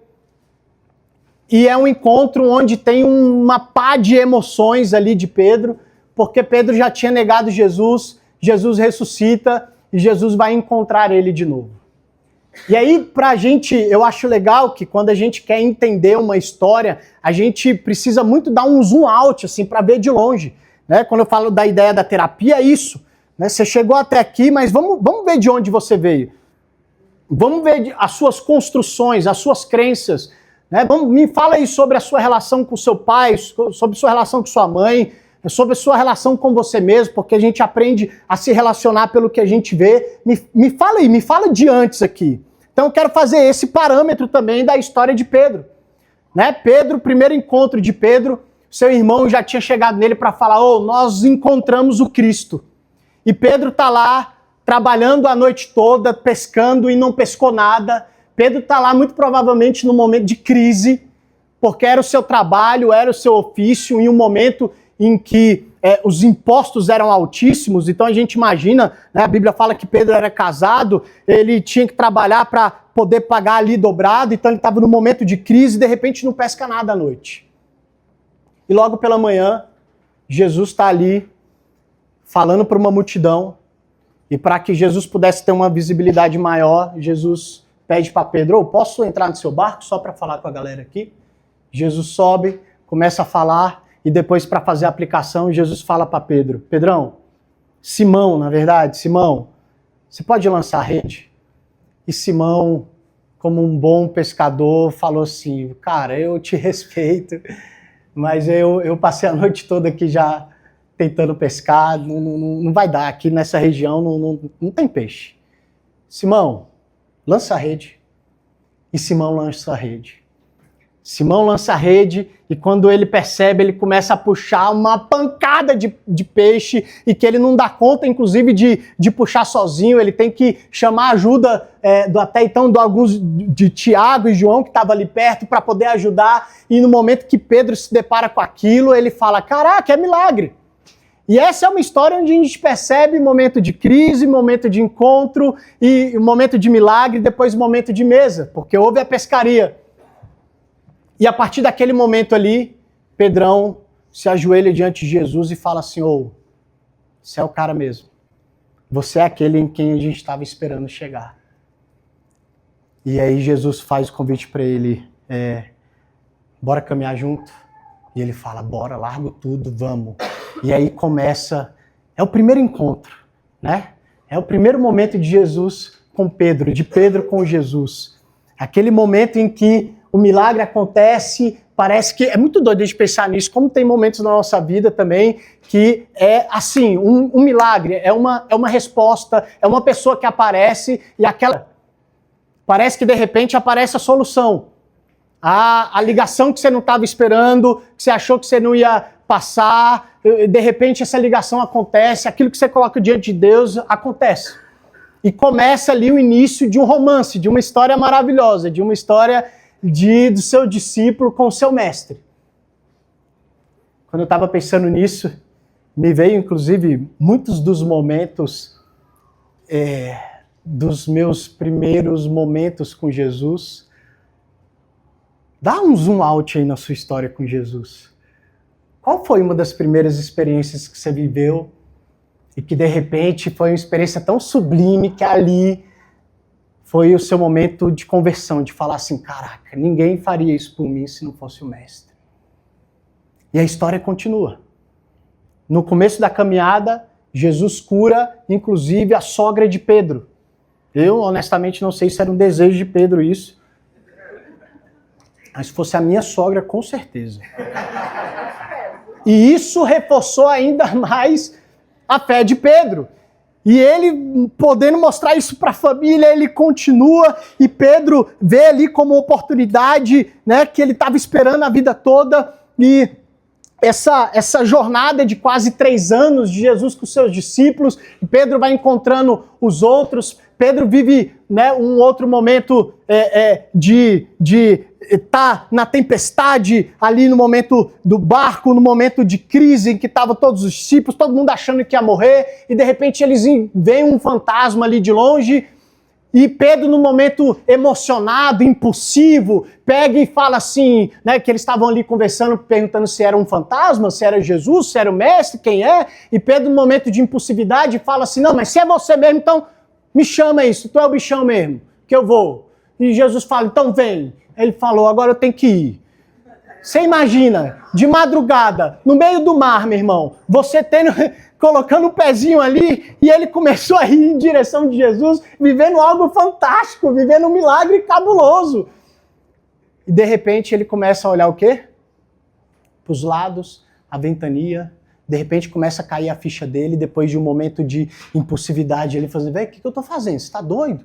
e é um encontro onde tem uma pá de emoções ali de Pedro, porque Pedro já tinha negado Jesus, Jesus ressuscita, e Jesus vai encontrar ele de novo. E aí, pra gente, eu acho legal que quando a gente quer entender uma história, a gente precisa muito dar um zoom out, assim, para ver de longe. Né? Quando eu falo da ideia da terapia, é isso. Né? Você chegou até aqui, mas vamos ver de onde você veio. Vamos ver as suas construções, as suas crenças. Né? Me fala aí sobre a sua relação com seu pai, sobre a sua relação com sua mãe, sobre a sua relação com você mesmo, porque a gente aprende a se relacionar pelo que a gente vê. Me fala aí, me fala de antes aqui. Então eu quero fazer esse parâmetro também da história de Pedro. Né? Pedro, primeiro encontro de Pedro, seu irmão já tinha chegado nele para falar, nós encontramos o Cristo. E Pedro está lá, trabalhando a noite toda, pescando e não pescou nada. Pedro está lá muito provavelmente no momento de crise, porque era o seu trabalho, era o seu ofício, em um momento em que os impostos eram altíssimos, então a gente imagina, né, a Bíblia fala que Pedro era casado, ele tinha que trabalhar para poder pagar ali dobrado, então ele estava no momento de crise e de repente não pesca nada à noite. E logo pela manhã, Jesus está ali falando para uma multidão, e para que Jesus pudesse ter uma visibilidade maior, Jesus pede para Pedro, posso entrar no seu barco só para falar com a galera aqui? Jesus sobe, começa a falar, e depois, para fazer a aplicação, Jesus fala para Pedro, Pedrão, Simão, na verdade, Simão, você pode lançar a rede? E Simão, como um bom pescador, falou assim, cara, eu te respeito, mas eu passei a noite toda aqui já tentando pescar, não vai dar, aqui nessa região não tem peixe. Simão, lança a rede. e Simão lança a rede. Simão lança a rede e quando ele percebe, ele começa a puxar uma pancada de peixe e que ele não dá conta, inclusive, de puxar sozinho. Ele tem que chamar a ajuda até então de Tiago e João, que estavam ali perto, para poder ajudar. E no momento que Pedro se depara com aquilo, ele fala, caraca, é milagre. E essa é uma história onde a gente percebe momento de crise, momento de encontro, e momento de milagre, depois momento de mesa, porque houve a pescaria. E a partir daquele momento ali, Pedrão se ajoelha diante de Jesus e fala assim, você é o cara mesmo. Você é aquele em quem a gente estava esperando chegar. E aí Jesus faz o convite para ele, bora caminhar junto? E ele fala, bora, largo tudo, vamos. E aí começa, é o primeiro encontro, né? É o primeiro momento de Jesus com Pedro, de Pedro com Jesus. Aquele momento em que o milagre acontece, parece que... É muito doido de pensar nisso, como tem momentos na nossa vida também que é assim, um milagre, é uma resposta, é uma pessoa que aparece e aquela... Parece que de repente aparece a solução. A ligação que você não estava esperando, que você achou que você não ia passar, de repente essa ligação acontece, aquilo que você coloca diante de Deus acontece. E começa ali o início de um romance, de uma história maravilhosa, de uma história do seu discípulo com o seu mestre. Quando eu estava pensando nisso, me veio inclusive muitos dos momentos, dos meus primeiros momentos com Jesus. Dá um zoom out aí na sua história com Jesus. Qual foi uma das primeiras experiências que você viveu e que de repente foi uma experiência tão sublime que ali foi o seu momento de conversão, de falar assim, caraca, ninguém faria isso por mim se não fosse o mestre. E a história continua. No começo da caminhada, Jesus cura, inclusive, a sogra de Pedro. Eu, honestamente, não sei se era um desejo de Pedro isso, mas se fosse a minha sogra, com certeza. E isso reforçou ainda mais a fé de Pedro. E ele, podendo mostrar isso para a família, ele continua, e Pedro vê ali como oportunidade, né, que ele estava esperando a vida toda, e essa jornada de quase 3 anos de Jesus com seus discípulos, e Pedro vai encontrando os outros, Pedro vive, né, um outro momento de estar na tempestade, ali no momento do barco, no momento de crise em que estavam todos os discípulos, todo mundo achando que ia morrer, e de repente eles veem um fantasma ali de longe, e Pedro, no momento emocionado, impulsivo, pega e fala assim, né, que eles estavam ali conversando, perguntando se era um fantasma, se era Jesus, se era o mestre, quem é, e Pedro, no momento de impulsividade, fala assim, não, mas se é você mesmo, então me chama isso, tu é o bichão mesmo, que eu vou. E Jesus fala, então vem. Ele falou, agora eu tenho que ir. Você imagina, de madrugada, no meio do mar, meu irmão, você colocando o pezinho ali, e ele começou a ir em direção de Jesus, vivendo algo fantástico, vivendo um milagre cabuloso. E de repente ele começa a olhar o quê? Para os lados, a ventania, de repente começa a cair a ficha dele, depois de um momento de impulsividade, ele fala assim, velho, o que eu estou fazendo? Você está doido?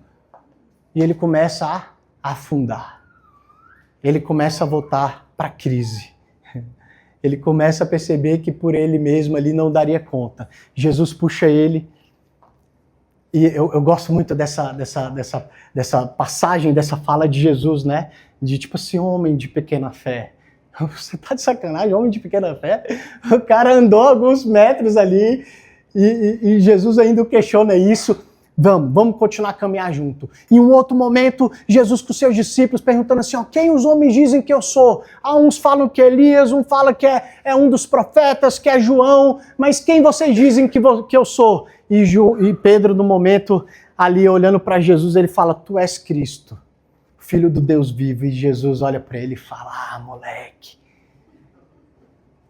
E ele começa a afundar. Ele começa a voltar para a crise. Ele começa a perceber que por ele mesmo ali não daria conta. Jesus puxa ele, e eu gosto muito dessa passagem, dessa fala de Jesus, né? De tipo assim, homem de pequena fé. Você tá de sacanagem, homem de pequena fé? O cara andou alguns metros ali e Jesus ainda questiona isso. Vamos continuar a caminhar junto. Em um outro momento, Jesus com seus discípulos perguntando assim, ó, quem os homens dizem que eu sou? Uns falam que é Elias, um fala que é um dos profetas, que é João, mas quem vocês dizem que eu sou? E Pedro, no momento ali olhando para Jesus, ele fala, tu és Cristo, Filho do Deus vivo. E Jesus olha para ele e fala, moleque,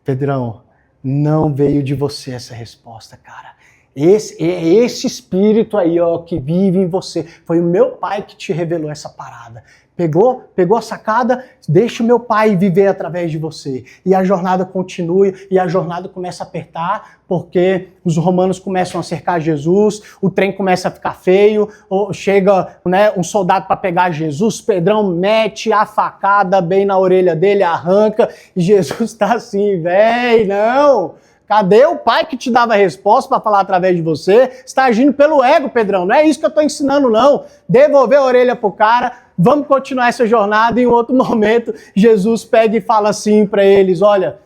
Pedrão, não veio de você essa resposta, cara. Esse espírito aí, ó, que vive em você. Foi o meu pai que te revelou essa parada. Pegou a sacada, deixa o meu pai viver através de você. E a jornada continua, e a jornada começa a apertar, porque os romanos começam a cercar Jesus, o trem começa a ficar feio, chega, né, um soldado para pegar Jesus, Pedrão mete a facada bem na orelha dele, arranca, e Jesus está assim, véi, não... Cadê o pai que te dava a resposta para falar através de você? Você está agindo pelo ego, Pedrão. Não é isso que eu estou ensinando, não. Devolver a orelha pro cara. Vamos continuar essa jornada. E em outro momento, Jesus pega e fala assim para eles, olha,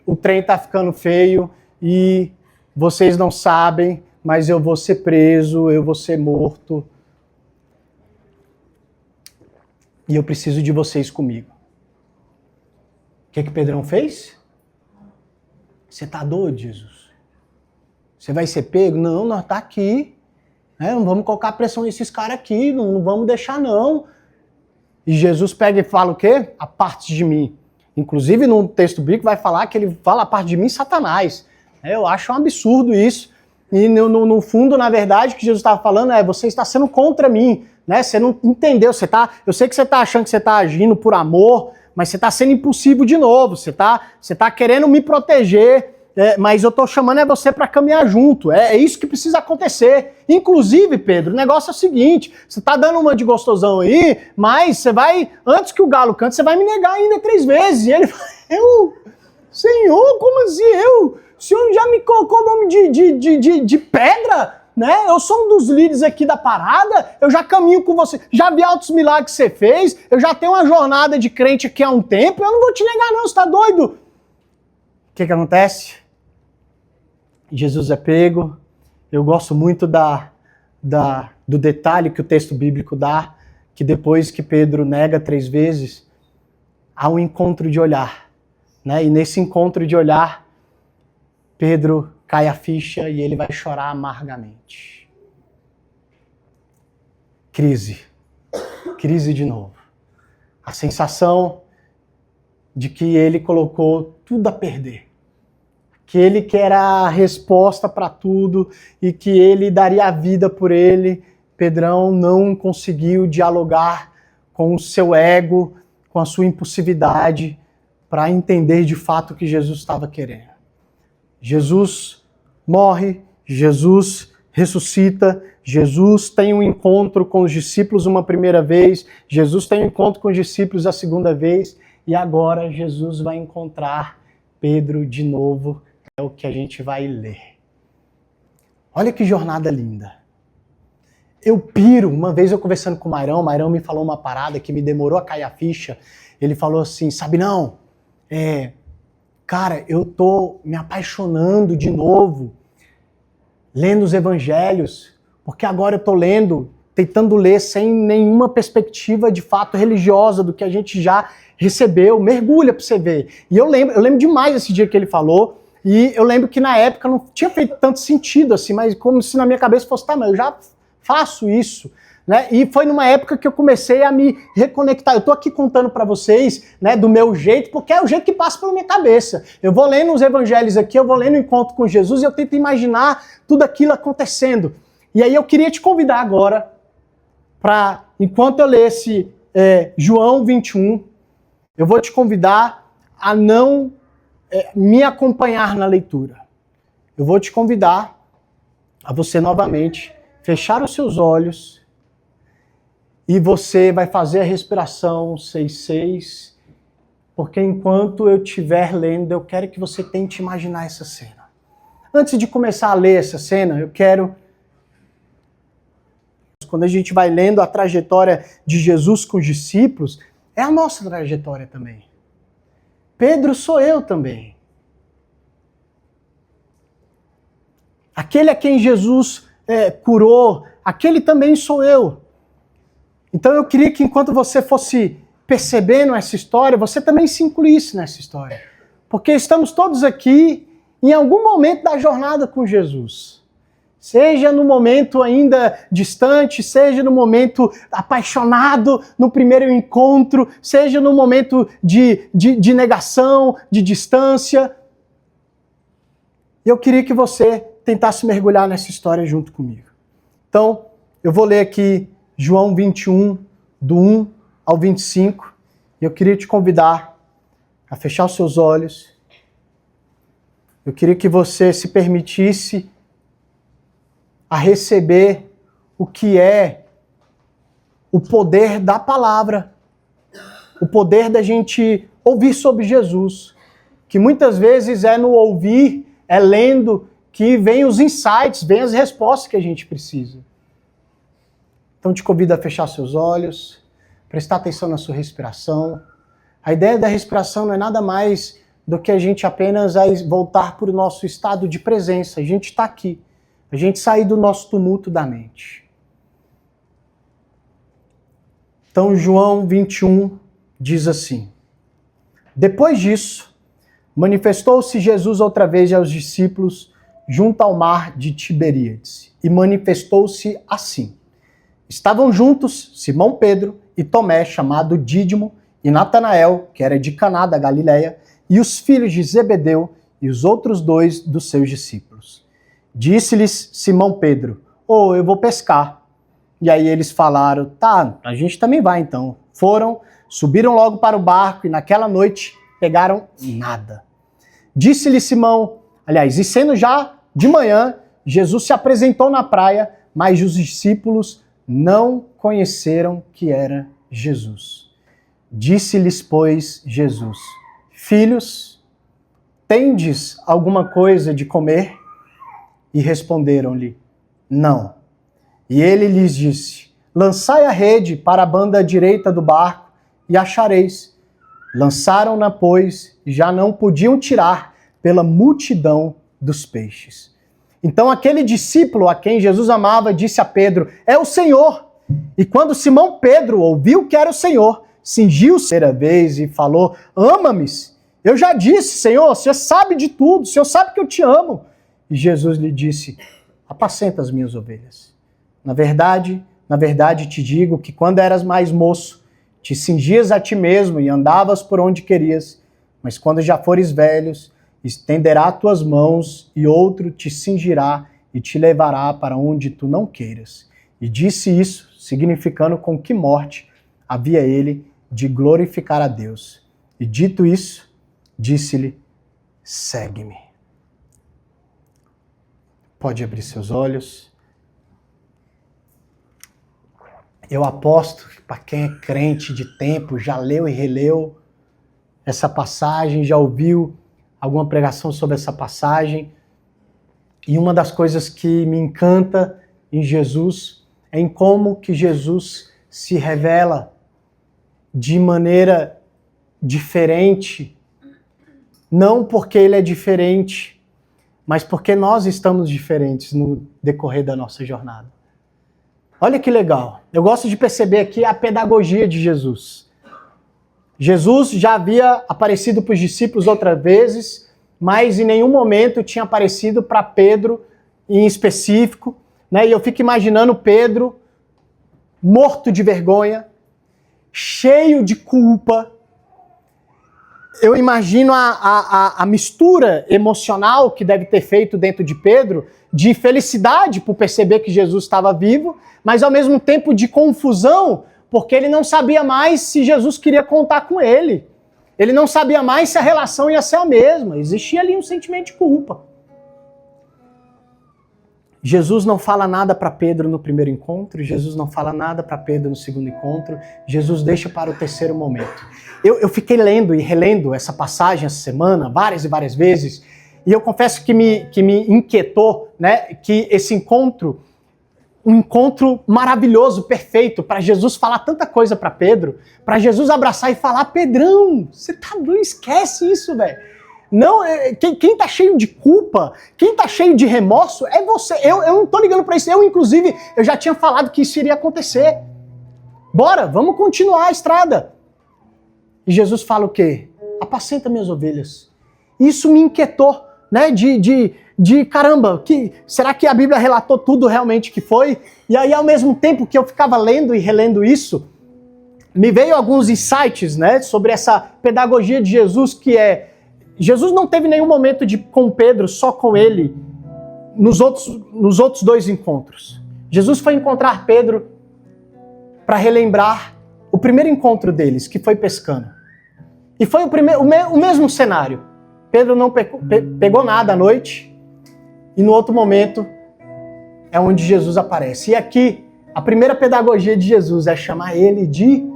o trem está ficando feio e vocês não sabem, mas eu vou ser preso, eu vou ser morto. E eu preciso de vocês comigo. O que Pedrão fez? Você tá doido, Jesus? Você vai ser pego? Não, nós tá aqui. Não vamos colocar pressão nesses caras aqui, não vamos deixar não. E Jesus pega e fala o quê? A parte de mim. Inclusive no texto bíblico vai falar que ele fala a parte de mim, Satanás. Eu acho um absurdo isso. E no fundo, na verdade, o que Jesus estava falando é, você está sendo contra mim. Né? Você não entendeu, eu sei que você está achando que você está agindo por amor, mas você está sendo impulsivo de novo, você tá querendo me proteger, mas eu estou chamando você para caminhar junto, é isso que precisa acontecer. Inclusive, Pedro, o negócio é o seguinte, você está dando uma de gostosão aí, mas você vai, antes que o galo cante, você vai me negar ainda 3 vezes. E ele fala, Senhor, como assim o senhor já me colocou o nome de pedra? Né? Eu sou um dos líderes aqui da parada, eu já caminho com você, já vi altos milagres que você fez, eu já tenho uma jornada de crente aqui há um tempo, eu não vou te negar não, você tá doido? O que acontece? Jesus é pego, eu gosto muito do detalhe que o texto bíblico dá, que depois que Pedro nega 3 vezes, há um encontro de olhar, né? E nesse encontro de olhar, Pedro cai a ficha e ele vai chorar amargamente. Crise de novo. A sensação de que ele colocou tudo a perder. Que ele que era a resposta para tudo e que ele daria a vida por ele. Pedrão não conseguiu dialogar com o seu ego, com a sua impulsividade, para entender de fato o que Jesus estava querendo. Jesus morre, Jesus ressuscita, Jesus tem um encontro com os discípulos uma primeira vez, Jesus tem um encontro com os discípulos a segunda vez, e agora Jesus vai encontrar Pedro de novo, é o que a gente vai ler. Olha que jornada linda. Eu piro, uma vez eu conversando com o Mairão me falou uma parada que me demorou a cair a ficha, ele falou assim, sabe não, cara, eu tô me apaixonando de novo, lendo os evangelhos, porque agora eu tô tentando ler sem nenhuma perspectiva de fato religiosa do que a gente já recebeu, mergulha pra você ver. E eu lembro demais esse dia que ele falou, e eu lembro que na época não tinha feito tanto sentido assim, mas como se na minha cabeça fosse, tá, mas eu já faço isso. Né? E foi numa época que eu comecei a me reconectar. Eu estou aqui contando para vocês, né, do meu jeito, porque é o jeito que passa pela minha cabeça. Eu vou lendo os evangelhos aqui, eu vou lendo o encontro com Jesus e eu tento imaginar tudo aquilo acontecendo. E aí eu queria te convidar agora para, enquanto eu lesse João 21, eu vou te convidar a não me acompanhar na leitura. Eu vou te convidar a você novamente fechar os seus olhos e você vai fazer a respiração 6-6, porque enquanto eu estiver lendo, eu quero que você tente imaginar essa cena. Antes de começar a ler essa cena, eu quero... Quando a gente vai lendo a trajetória de Jesus com os discípulos, é a nossa trajetória também. Pedro sou eu também. Aquele a quem Jesus curou, aquele também sou eu. Então eu queria que enquanto você fosse percebendo essa história, você também se incluísse nessa história. Porque estamos todos aqui em algum momento da jornada com Jesus. Seja no momento ainda distante, seja no momento apaixonado, no primeiro encontro, seja no momento de negação, de distância. Eu queria que você tentasse mergulhar nessa história junto comigo. Então, eu vou ler aqui João 21, do 1 ao 25, e eu queria te convidar a fechar os seus olhos. Eu queria que você se permitisse a receber o que é o poder da palavra, o poder da gente ouvir sobre Jesus, que muitas vezes é no ouvir, é lendo, que vem os insights, vem as respostas que a gente precisa. Então te convido a fechar seus olhos, prestar atenção na sua respiração. A ideia da respiração não é nada mais do que a gente apenas voltar para o nosso estado de presença. A gente está aqui. A gente sair do nosso tumulto da mente. Então João 21 diz assim: Depois disso, manifestou-se Jesus outra vez aos discípulos junto ao mar de Tiberíades, e manifestou-se assim. Estavam juntos Simão Pedro e Tomé, chamado Dídimo, e Natanael, que era de Caná da Galileia, e os filhos de Zebedeu e os outros 2 dos seus discípulos. Disse-lhes Simão Pedro: eu vou pescar. E aí eles falaram: tá, a gente também vai então. Foram, subiram logo para o barco e naquela noite pegaram nada. Disse-lhe Simão, e sendo já de manhã, Jesus se apresentou na praia, mas os discípulos não conheceram que era Jesus. Disse-lhes, pois, Jesus: Filhos, tendes alguma coisa de comer? E responderam-lhe: Não. E ele lhes disse: Lançai a rede para a banda direita do barco e achareis. Lançaram-na, pois, e já não podiam tirar pela multidão dos peixes. Então aquele discípulo a quem Jesus amava disse a Pedro: É o Senhor. E quando Simão Pedro ouviu que era o Senhor, cingiu-se a vez e falou: Ama-me. Eu já disse, Senhor, o Senhor sabe de tudo, o Senhor sabe que eu te amo. E Jesus lhe disse: Apacenta as minhas ovelhas. Na verdade te digo que quando eras mais moço, te cingias a ti mesmo e andavas por onde querias, mas quando já fores velhos, estenderá tuas mãos e outro te cingirá e te levará para onde tu não queiras. E disse isso, significando com que morte havia ele de glorificar a Deus. E dito isso, disse-lhe: Segue-me. Pode abrir seus olhos. Eu aposto que para quem é crente de tempo, já leu e releu essa passagem, já ouviu alguma pregação sobre essa passagem. E uma das coisas que me encanta em Jesus é em como que Jesus se revela de maneira diferente, não porque ele é diferente, mas porque nós estamos diferentes no decorrer da nossa jornada. Olha que legal. Eu gosto de perceber aqui a pedagogia de Jesus. Jesus já havia aparecido para os discípulos outras vezes, mas em nenhum momento tinha aparecido para Pedro em específico, né? E eu fico imaginando Pedro morto de vergonha, cheio de culpa. Eu imagino a mistura emocional que deve ter feito dentro de Pedro, de felicidade por perceber que Jesus estava vivo, mas ao mesmo tempo de confusão, porque ele não sabia mais se Jesus queria contar com ele. Ele não sabia mais se a relação ia ser a mesma. Existia ali um sentimento de culpa. Jesus não fala nada para Pedro no primeiro encontro, Jesus não fala nada para Pedro no segundo encontro, Jesus deixa para o terceiro momento. Eu fiquei lendo e relendo essa passagem essa semana, várias e várias vezes, e eu confesso que me inquietou, né, que esse encontro, um encontro maravilhoso, perfeito, para Jesus falar tanta coisa para Pedro, para Jesus abraçar e falar: Pedrão, você tá doido, esquece isso, velho. Não, quem tá cheio de culpa, quem tá cheio de remorso é você. Eu não tô ligando para isso. Inclusive, eu já tinha falado que isso iria acontecer. Bora, vamos continuar a estrada. E Jesus fala o quê? Apacenta minhas ovelhas. Isso me inquietou, né? De caramba, será que a Bíblia relatou tudo realmente que foi? E aí, ao mesmo tempo que eu ficava lendo e relendo isso, me veio alguns insights, né? Sobre essa pedagogia de Jesus, que é: Jesus não teve nenhum momento com Pedro, só com ele, nos outros dois encontros. Jesus foi encontrar Pedro para relembrar o primeiro encontro deles, que foi pescando. E foi o mesmo cenário. Pedro não pegou nada à noite, e no outro momento é onde Jesus aparece. E aqui, a primeira pedagogia de Jesus é chamar ele de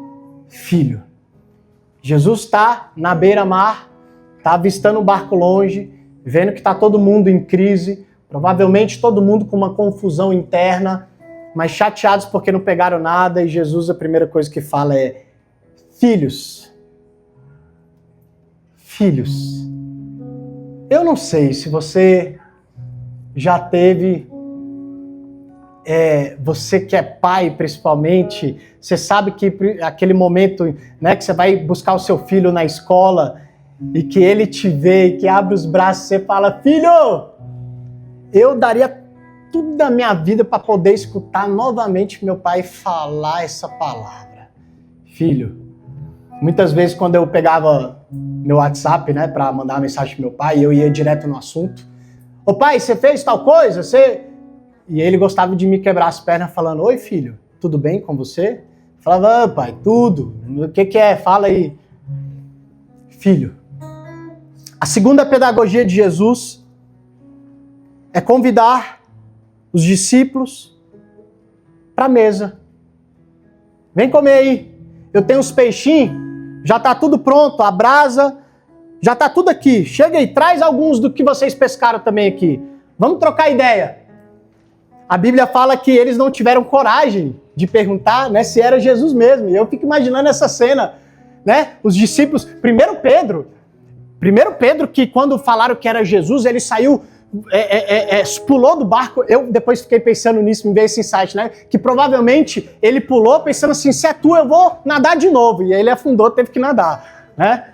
filho. Jesus está na beira-mar, está avistando um barco longe, vendo que está todo mundo em crise, provavelmente todo mundo com uma confusão interna, mas chateados porque não pegaram nada, e Jesus, a primeira coisa que fala é: filhos. Filhos. Eu não sei se você já teve, você que é pai principalmente, você sabe que aquele momento, né, que você vai buscar o seu filho na escola e que ele te vê e que abre os braços e você fala: filho, eu daria tudo da minha vida para poder escutar novamente meu pai falar essa palavra. Filho. Muitas vezes quando eu pegava meu WhatsApp, né, para mandar uma mensagem pro meu pai, eu ia direto no assunto. Ô pai, você fez tal coisa? E ele gostava de me quebrar as pernas falando: oi filho, tudo bem com você? Eu falava: pai, tudo. O que é? Fala aí. Filho. A segunda pedagogia de Jesus é convidar os discípulos para a mesa. Vem comer aí. Eu tenho uns peixinhos, já está tudo pronto, a brasa, já está tudo aqui. Chega aí, traz alguns do que vocês pescaram também aqui. Vamos trocar ideia. A Bíblia fala que eles não tiveram coragem de perguntar, né, se era Jesus mesmo. E eu fico imaginando essa cena, né? Os discípulos, primeiro Pedro, que quando falaram que era Jesus, ele saiu, pulou do barco. Eu depois fiquei pensando nisso, me veio esse insight, né? Que provavelmente ele pulou pensando assim: se é tu, eu vou nadar de novo. E aí ele afundou, teve que nadar, né?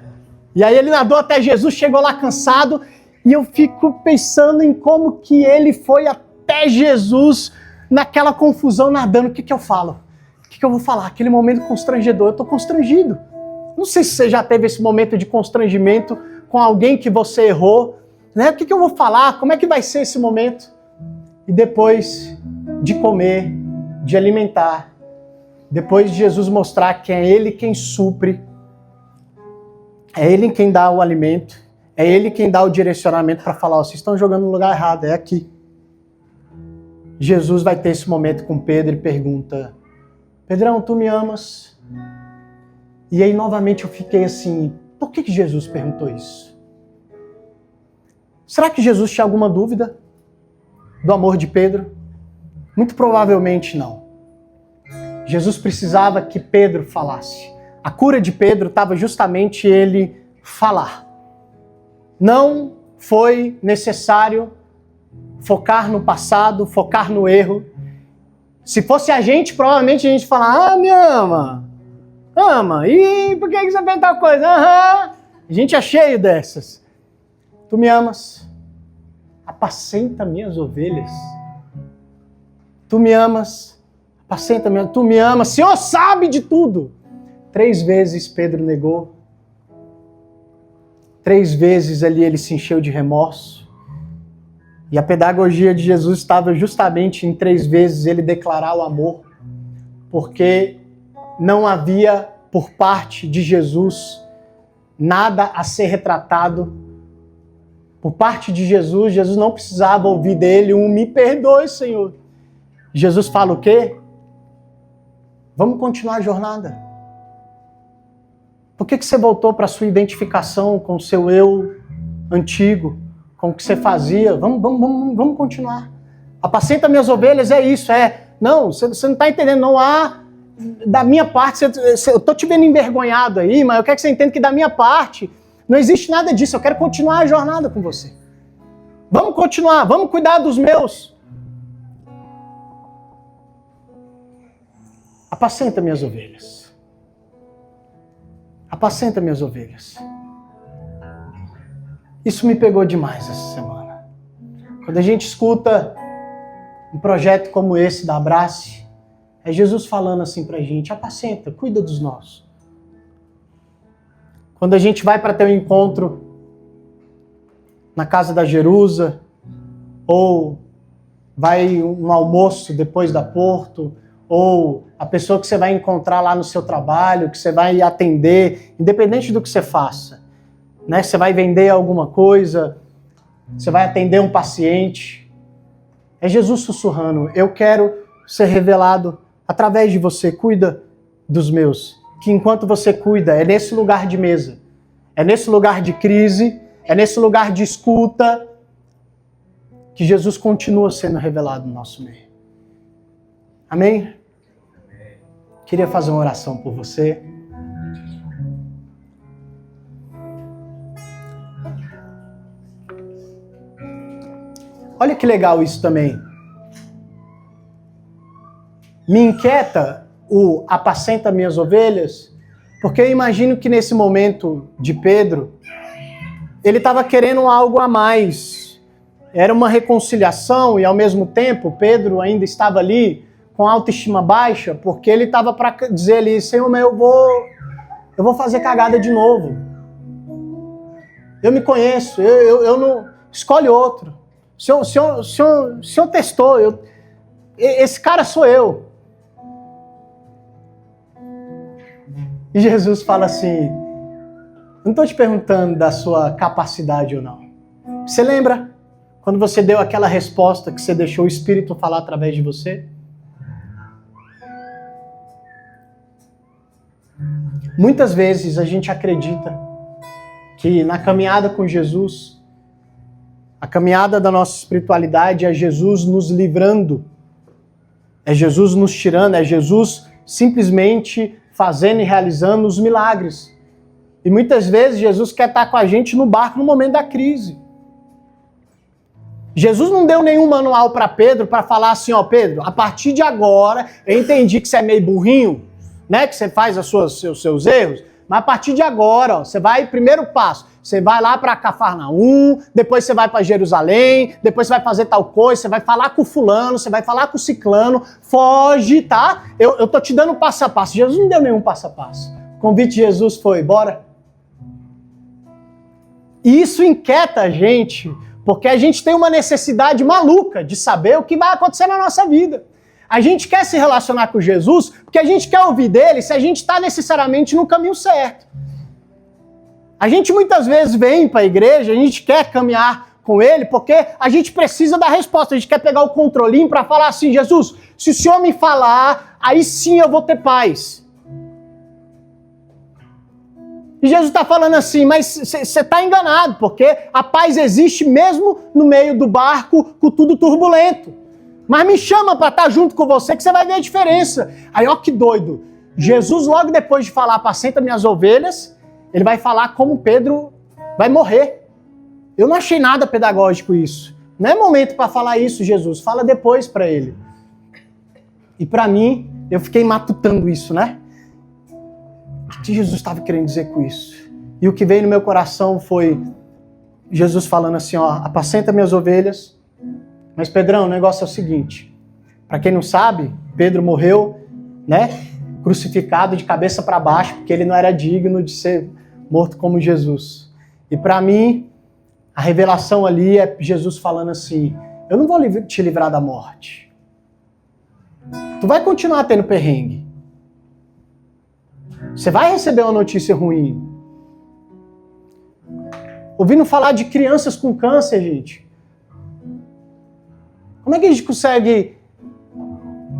E aí ele nadou até Jesus, chegou lá cansado, e eu fico pensando em como que ele foi até Jesus naquela confusão nadando. O que eu falo? O que eu vou falar? Aquele momento constrangedor, eu tô constrangido. Não sei se você já teve esse momento de constrangimento com alguém que você errou, né? O que eu vou falar? Como é que vai ser esse momento? E depois de comer, de alimentar, depois de Jesus mostrar que é Ele quem supre, é Ele quem dá o alimento, é Ele quem dá o direcionamento para falar: vocês estão jogando no lugar errado, é aqui. Jesus vai ter esse momento com Pedro e pergunta: Pedrão, tu me amas? E aí novamente eu fiquei assim: por que Jesus perguntou isso? Será que Jesus tinha alguma dúvida do amor de Pedro? Muito provavelmente não. Jesus precisava que Pedro falasse. A cura de Pedro estava justamente ele falar. Não foi necessário focar no passado, focar no erro. Se fosse a gente, provavelmente a gente fala: me ama. Ama. E por que você fez tal coisa? A gente é cheio dessas. Tu me amas? Apacenta minhas ovelhas. Tu me amas? Apacenta minhas. Tu me amas? O Senhor sabe de tudo. 3 vezes Pedro negou. 3 vezes ali ele se encheu de remorso. E a pedagogia de Jesus estava justamente em 3 vezes ele declarar o amor. Porque não havia por parte de Jesus nada a ser retratado. Por parte de Jesus, Jesus não precisava ouvir dele um me perdoe, Senhor. Jesus fala o quê? Vamos continuar a jornada. Por que você voltou para a sua identificação com o seu eu antigo, com o que você fazia? Vamos continuar. Apacenta minhas ovelhas, é isso, Não, você não está entendendo, não há... Da minha parte, eu estou te vendo envergonhado aí, mas eu quero que você entenda que da minha parte não existe nada disso. Eu quero continuar a jornada com você. Vamos continuar, vamos cuidar dos meus. Apacenta minhas ovelhas. Apacenta minhas ovelhas. Isso me pegou demais essa semana. Quando a gente escuta um projeto como esse da Abrace, é Jesus falando assim pra gente: apacenta, cuida dos nossos. Quando a gente vai para ter um encontro na casa da Jerusa, ou vai um almoço depois da Porto, ou a pessoa que você vai encontrar lá no seu trabalho, que você vai atender, independente do que você faça, né? Você vai vender alguma coisa, você vai atender um paciente. É Jesus sussurrando: eu quero ser revelado através de você, cuida dos meus. Que enquanto você cuida, é nesse lugar de mesa, é nesse lugar de crise, é nesse lugar de escuta, que Jesus continua sendo revelado no nosso meio. Amém? Queria fazer uma oração por você. Olha que legal isso também. Me inquieta o apacenta minhas ovelhas, porque eu imagino que nesse momento de Pedro, ele estava querendo algo a mais. Era uma reconciliação e ao mesmo tempo Pedro ainda estava ali com autoestima baixa, porque ele estava para dizer ali: Senhor, mas eu vou fazer cagada de novo. Eu me conheço, eu não... Escolhe outro. O senhor testou, esse cara sou eu. E Jesus fala assim: não estou te perguntando da sua capacidade ou não. Você lembra quando você deu aquela resposta que você deixou o Espírito falar através de você? Muitas vezes a gente acredita que na caminhada com Jesus, a caminhada da nossa espiritualidade é Jesus nos livrando, é Jesus nos tirando, é Jesus simplesmente fazendo e realizando os milagres. E muitas vezes Jesus quer estar com a gente no barco no momento da crise. Jesus não deu nenhum manual para Pedro para falar assim: ó, Pedro, a partir de agora, eu entendi que você é meio burrinho, né, que você faz seus erros, mas a partir de agora, ó, você vai, primeiro passo, você vai lá para Cafarnaum, depois você vai para Jerusalém, depois você vai fazer tal coisa, você vai falar com o fulano, você vai falar com o ciclano, foge, tá? Eu tô te dando passo a passo. Jesus não deu nenhum passo a passo. O convite de Jesus foi: bora. E isso inquieta a gente, porque a gente tem uma necessidade maluca de saber o que vai acontecer na nossa vida. A gente quer se relacionar com Jesus porque a gente quer ouvir dele se a gente está necessariamente no caminho certo. A gente muitas vezes vem para a igreja, a gente quer caminhar com ele porque a gente precisa da resposta, a gente quer pegar o controlinho para falar assim: Jesus, se o Senhor me falar, aí sim eu vou ter paz. E Jesus está falando assim: mas você está enganado, porque a paz existe mesmo no meio do barco com tudo turbulento. Mas me chama para estar junto com você que você vai ver a diferença. Aí, ó que doido. Jesus, logo depois de falar: apacenta minhas ovelhas, ele vai falar como Pedro vai morrer. Eu não achei nada pedagógico isso. Não é momento para falar isso, Jesus. Fala depois para ele. E para mim, eu fiquei matutando isso, né? O que Jesus estava querendo dizer com isso? E o que veio no meu coração foi Jesus falando assim: ó, apacenta minhas ovelhas. Mas Pedrão, o negócio é o seguinte: para quem não sabe, Pedro morreu, né, crucificado de cabeça para baixo, porque ele não era digno de ser morto como Jesus. E para mim, a revelação ali é Jesus falando assim: eu não vou te livrar da morte. Tu vai continuar tendo perrengue. Você vai receber uma notícia ruim. Ouvindo falar de crianças com câncer, gente. Como é que a gente consegue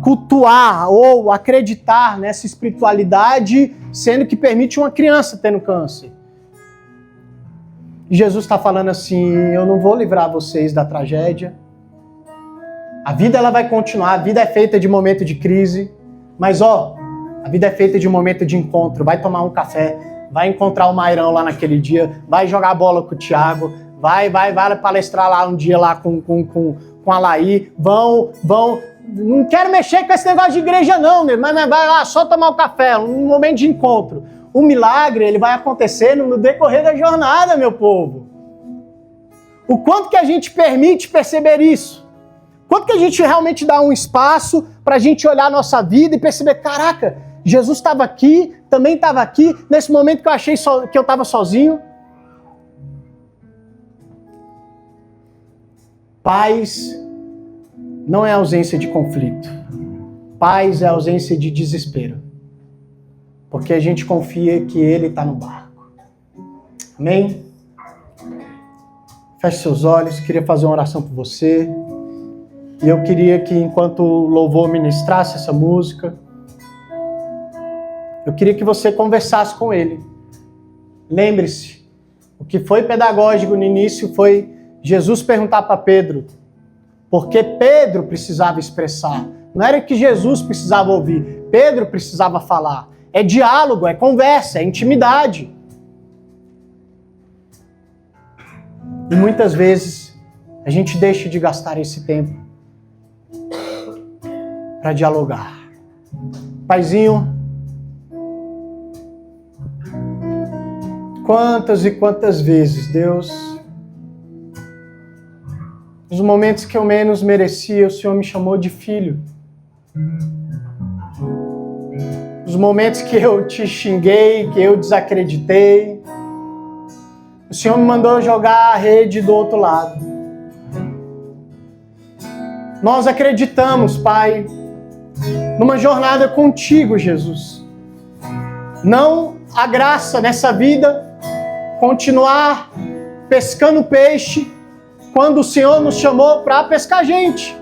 cultuar ou acreditar nessa espiritualidade sendo que permite uma criança tendo câncer? E Jesus está falando assim: eu não vou livrar vocês da tragédia. A vida ela vai continuar, a vida é feita de momento de crise, mas ó, a vida é feita de momento de encontro. Vai tomar um café, vai encontrar o Mairão lá naquele dia, vai jogar bola com o Thiago, vai palestrar lá um dia lá com a Laí, vão, não quero mexer com esse negócio de igreja não, mas vai lá só tomar o café, um momento de encontro. O milagre, ele vai acontecendo no decorrer da jornada, meu povo. O quanto que a gente permite perceber isso? Quanto que a gente realmente dá um espaço para a gente olhar a nossa vida e perceber: caraca, Jesus estava aqui, também estava aqui, nesse momento que eu achei que eu estava sozinho. Paz não é ausência de conflito. Paz é ausência de desespero. Porque a gente confia que Ele está no barco. Amém? Feche seus olhos. Queria fazer uma oração por você. E eu queria que, enquanto o louvor ministrasse essa música, eu queria que você conversasse com Ele. Lembre-se, o que foi pedagógico no início foi Jesus perguntar para Pedro, porque Pedro precisava expressar. Não era que Jesus precisava ouvir, Pedro precisava falar. É diálogo, é conversa, é intimidade. E muitas vezes a gente deixa de gastar esse tempo para dialogar. Paizinho, quantas e quantas vezes, Deus, nos momentos que eu menos merecia, o Senhor me chamou de filho. Nos momentos que eu te xinguei, que eu desacreditei, o Senhor me mandou jogar a rede do outro lado. Nós acreditamos, Pai, numa jornada contigo, Jesus. Não a graça nessa vida, continuar pescando peixe quando o Senhor nos chamou para pescar gente.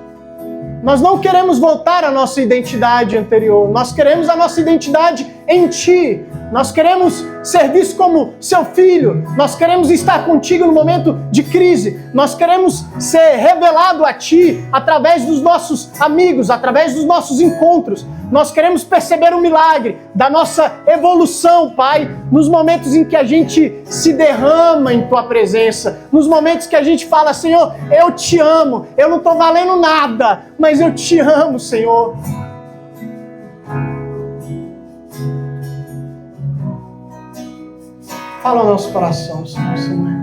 Nós não queremos voltar à nossa identidade anterior. Nós queremos a nossa identidade em Ti. Nós queremos ser vistos como Seu Filho. Nós queremos estar contigo no momento de crise. Nós queremos ser revelado a Ti através dos nossos amigos, através dos nossos encontros. Nós queremos perceber o milagre da nossa evolução, Pai, nos momentos em que a gente se derrama em Tua presença, nos momentos que a gente fala, Senhor, eu Te amo, eu não estou valendo nada, mas eu Te amo, Senhor. Fala ao nosso coração, Senhor.